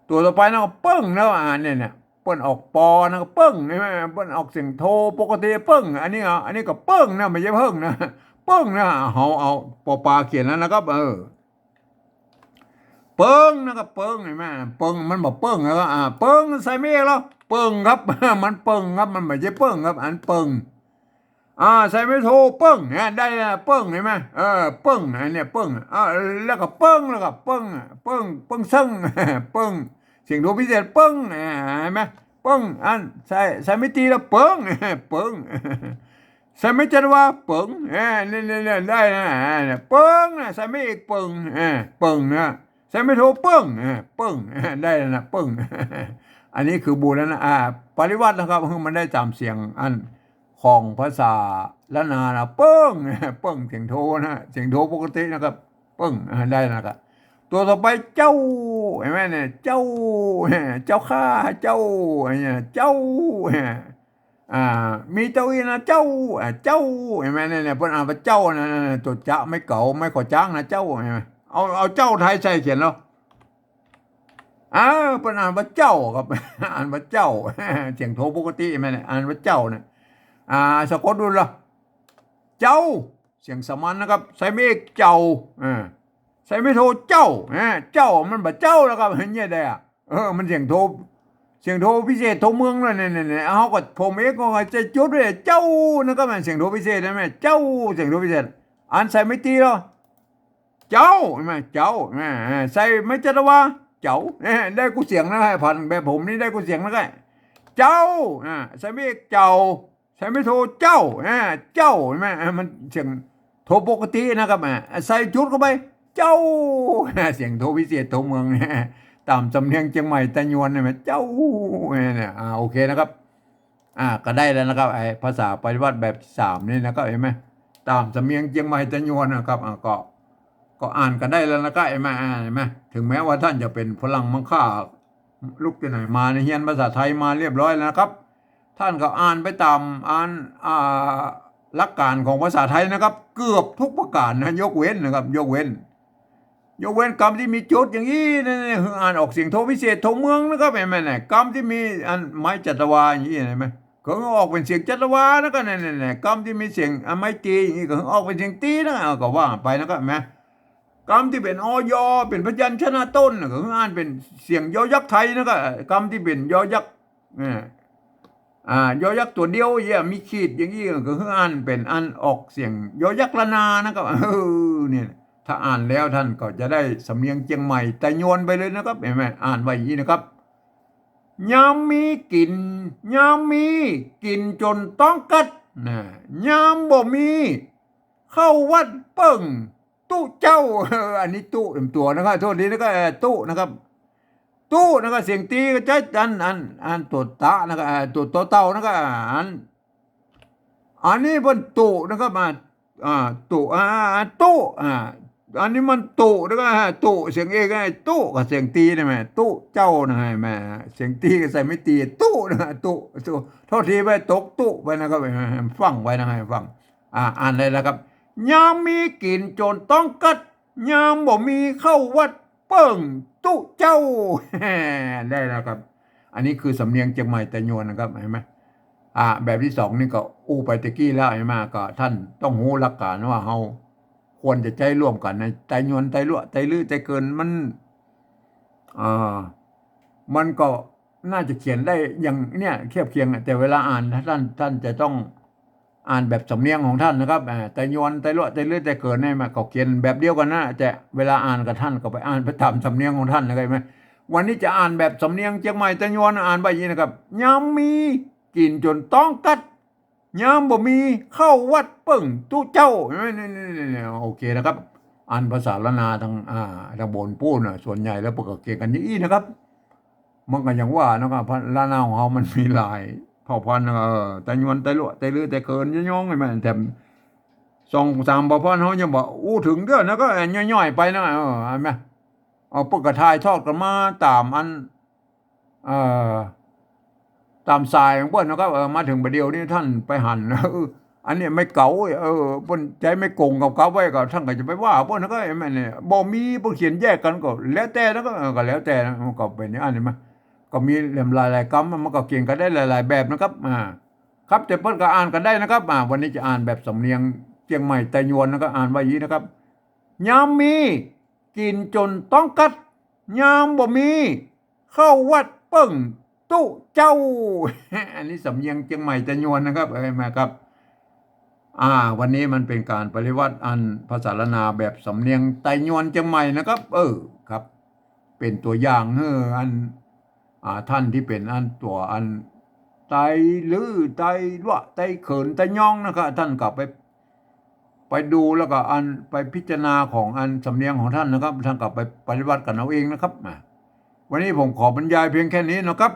ตัวต่อไปนะเปิ้งแล้วเนี่ยเปิ้นออกปอนะเปิ้งใช่ไหมเปิ้นออกเสียงโทปกติเปิ้งอันนี้ก็เปิ้งนะไม่ใช่เพิ่งนะเปิ้งนะเอาปอปลาเขียนแล้วนะครับเปิ้งนะครับเปิ้งเห็นไหมเปิ้งมันบอกเปิ้งแล้วก็เปิ้งใส่ไม่เอกแล้วเปิ้งครับ มันเปิ้งครับมันไม่ใช่เปิ้งครับอันเปิ้งใส่ไม่โทเปิ้งเนี่ยได้เปิ้งเห็นไหมเปิ้งเนี่ยเปิ้งแล้วก็เปิ้งแล้วก็เปิ้งซึ่งเปิ้งเสียงโทพิเศษเปิ้งเห็นไหมเปิ้งใส่ไม่ตีแล้วเปิ้งเปิ้งใส่ไม่จัดว่าเปิ้งเนี่ยได้นะเปิ้งนะใส่ไม่อีกเปิ้งเปิ้งนะใ ส่ไม่โทเปิ้งเปิ้งได้แล้วนะเปิ้งอันนี้คือบูรณะปริวัตินะครับคือมันได้ตามเสียงอันของภาษาละนานะเปิ้งเปิ้งเสียงโทนะเสียงโทปกตินะครับเปิ้งได้นะครับตัวต่อไปเจ้าเห็นไหมเนี่ยเจ้าเจ้าข้าเจ้าเนี่ยเจ้ามีเจ้าอีนะเจ้าเจ้าเห็นไหมเนี่ยเพิ่นอ่านว่าเจ้านะตัวจะไม่เก่าไม่ขอจ้างนะเจ้าเห็นไหมเอาเจ้าไทยใส่เขียนแล้วเพิ่นอ่านว่าเจ้าครับอ่านว่าเจ้าเสียงโทปกติเห็นไหมเนี่ยอ่านว่าเจ้าเนี่ยสะกดดูละเจ้าเสียงสามัญนะครับใส่ไม่เอกเจ้าใส่ไม่โทเจ้าเจ้ามันแบบเจ้าแล้วครับเห็นยังไงมันเสียงโทพิเศษโทเมืองเลยเนี่ยเขาก็ผมเองก็จะจุดเลยเจ้านะครับมันเสียงโทพิเศษใช่ไหมเจ้าเสียงโทพิเศษอ่านใส่ไม่ตีหรอเจ้าใช่ไหมเจ้าใส่ไม่จัดว่าเจ้าได้กูเสียงนะพันแบบผมนี่ได้กูเสียงนะไงเจ้าใส่ไม่เจ้าใส่ไม่โทเจ้าเจ้าใช่ไหมมันเสียงโทปกตินะครับใส่จุดเข้าไปเจ้าเสียงโทพิเศษโทเมืองตามสำเนียงเชียงใหม่ตะยวนเนี่ยเจ้าเนี่ยโอเคนะครับก็ได้แล้วนะครับภาษาปฏิวัติแบบ3นี่นะครับเห็นไหมตามสำเนียงเชียงใหม่ตะยวนนะครับก็อ่านกันได้แล้วนะครับเห็นไหมถึงแม้ว่าท่านจะเป็นฝรั่งมังค่าลูกที่ไหนมาในเฮียนภาษาไทยมาเรียบร้อยแล้วนะครับท่านก็อ่านไปตามหลักการของภาษาไทยนะครับเกือบทุกประการนะยกเว้นนะครับยกเว้นคำที่มีจุดอย่างนี้นี่อ่านออกเสียงโทพิเศษโทเมืองนะครับเห็นไหมเนี่ยคำที่มีอันไม้จัตวาอย่างนี้เห็นไหมก็ออกเป็นเสียงจัตวานะก็เนี่ยคำที่มีเสียงไม้ตีอย่างนี้ก็ออกเป็นเสียงตีนะก็ว่าไปนะครับเห็นไหมคำที่เป็นอยเป็นพยัญชนะต้นก็อ่านเป็นเสียงยอยักษ์ไทยนะครับคำที่เป็นยอยักษ์ยอยักษ์ตัวเดียวมีขีดอย่างนี้ก็อ่านเป็นอันออกเสียงยอยักษ์ละนานะครับเนี่ยถ้าอ่านแล้วท่านก็จะได้สำเนียงเชียงใหม่แต่โยนไปเลยนะครับเห็นไหมอ่านไว้อย่างนี้นะครับยามมีกินจนต้องกัดยามบ่มีเข้าวัดเปิ้งตู้เจ้าอันนี้ตู้เต็มตัวนะครับโทษทีนะครับตู้นะครับตู้นะครับเสียงตีก็ใช้อันตัวตะนะครับตัวเต่านะครับอันนี้เป็นตู้นะครับตู้ตู้อันนี้มันตู้นะครับตู้เสียงเอกตู้กับเสียงตีได้ไหมตู้เจ้านะฮะแม่เสียงตีก็ใส่ไม่ตีตู้นะตู้โทษทีไปตกตู้ไปนะครับฟังไว้นะฮะฟังอ่านเลยนะครับยามมีกินจนต้องกัดยามบ่มีเข้าวัดเปิ้งตู้เจ้าได้แล้วครับอันนี้คือสำเนียงเชียงใหม่แต่โยนนะครับเห็นไหมแบบที่2นี่ก็ไปตะกี้แล้วเห็นไหมก็ท่านต้องรู้หลักการว่าเฮาควรจะใจร่วมกันในใจโยนใจรั่วใจลื้อใจเกินมันก็น่าจะเขียนได้อย่างเนี่ยเทียบเคียงแต่เวลาอ่านท่านจะต้องอ่านแบบสำเนียงของท่านนะครับแต่โยนใจรั่วใจลื้อใจเกินเนี่ยมันก็เขียนแบบเดียวกันนะแต่เวลาอ่านกับท่านก็ไปอ่านไปตามสำเนียงของท่านนะครับไหมวันนี้จะอ่านแบบสำเนียงเชียงใหม่แต่โยนอ่านไปอย่างนี้นะครับยามมีกินจนต้องกัดยามบ่มีเข้าวัดเปิ้งตู้เจ้านี่โอเคนะครับอ่านภาษาละนาทางบนปูนส่วนใหญ่แล้วปกติเก่งกันอย่างนี้นะครับมันก็อย่างว่านะครับละนาของเขามันมีหลายเผ่าพันธุ์แต่ยวนแต่ลวแต่ลือแต่เกินย่องๆไงมันแต่2-3เผ่าพันธุ์เขายังบอกถึงเด้อนะก็ย่อยๆไปนะเห็นไหมปกติทายทอดกันมาตามตามสายของเพิ่นนะครับมาถึงประเดี๋ยวนี้ท่านไปหั่นอันนี้ไม่เก่าเพิ่นใจไม่โกงกับเก่าไว้ก็ท่านก็จะไปว่าเพิ่นก็แม่นี่บ่มีเพิ่นเขียนแยกกันก็แล้วแต่นะก็แล้วแต่มันก็เป็นอันนี้มาก็มีเล่มหลายๆคำมันก็เขียนกันได้หลายๆแบบนะครับครับแต่เพิ่นก็อ่านกันได้นะครับวันนี้จะอ่านแบบสำเนียงเชียงใหม่แต่ยวนนะครับอ่านว่าอย่างนี้นะครับยามมีกินจนต้องกัดยามบ่มีเข้าวัดเปิ้งตู้เจ้าอันนี้สำเนียงเชียงใหม่แต่ยวนนะครับมาครับวันนี้มันเป็นการปริวัติอันภาษาละนาแบบสำเนียงไตยวนเชียงใหม่นะครับครับเป็นตัวอย่างอันท่านที่เป็นอันตัวอันไตลื้อไตรั่วไตเขินไตย่องนะครับท่านกลับไป ไปดูแล้วก็อันไปพิจารณาของอันสำเนียงของท่านนะครับท่านกลับไปปฏิบัติกันเอาเองนะครับวันนี้ผมขอบรรยายเพียงแค่นี้นะครับ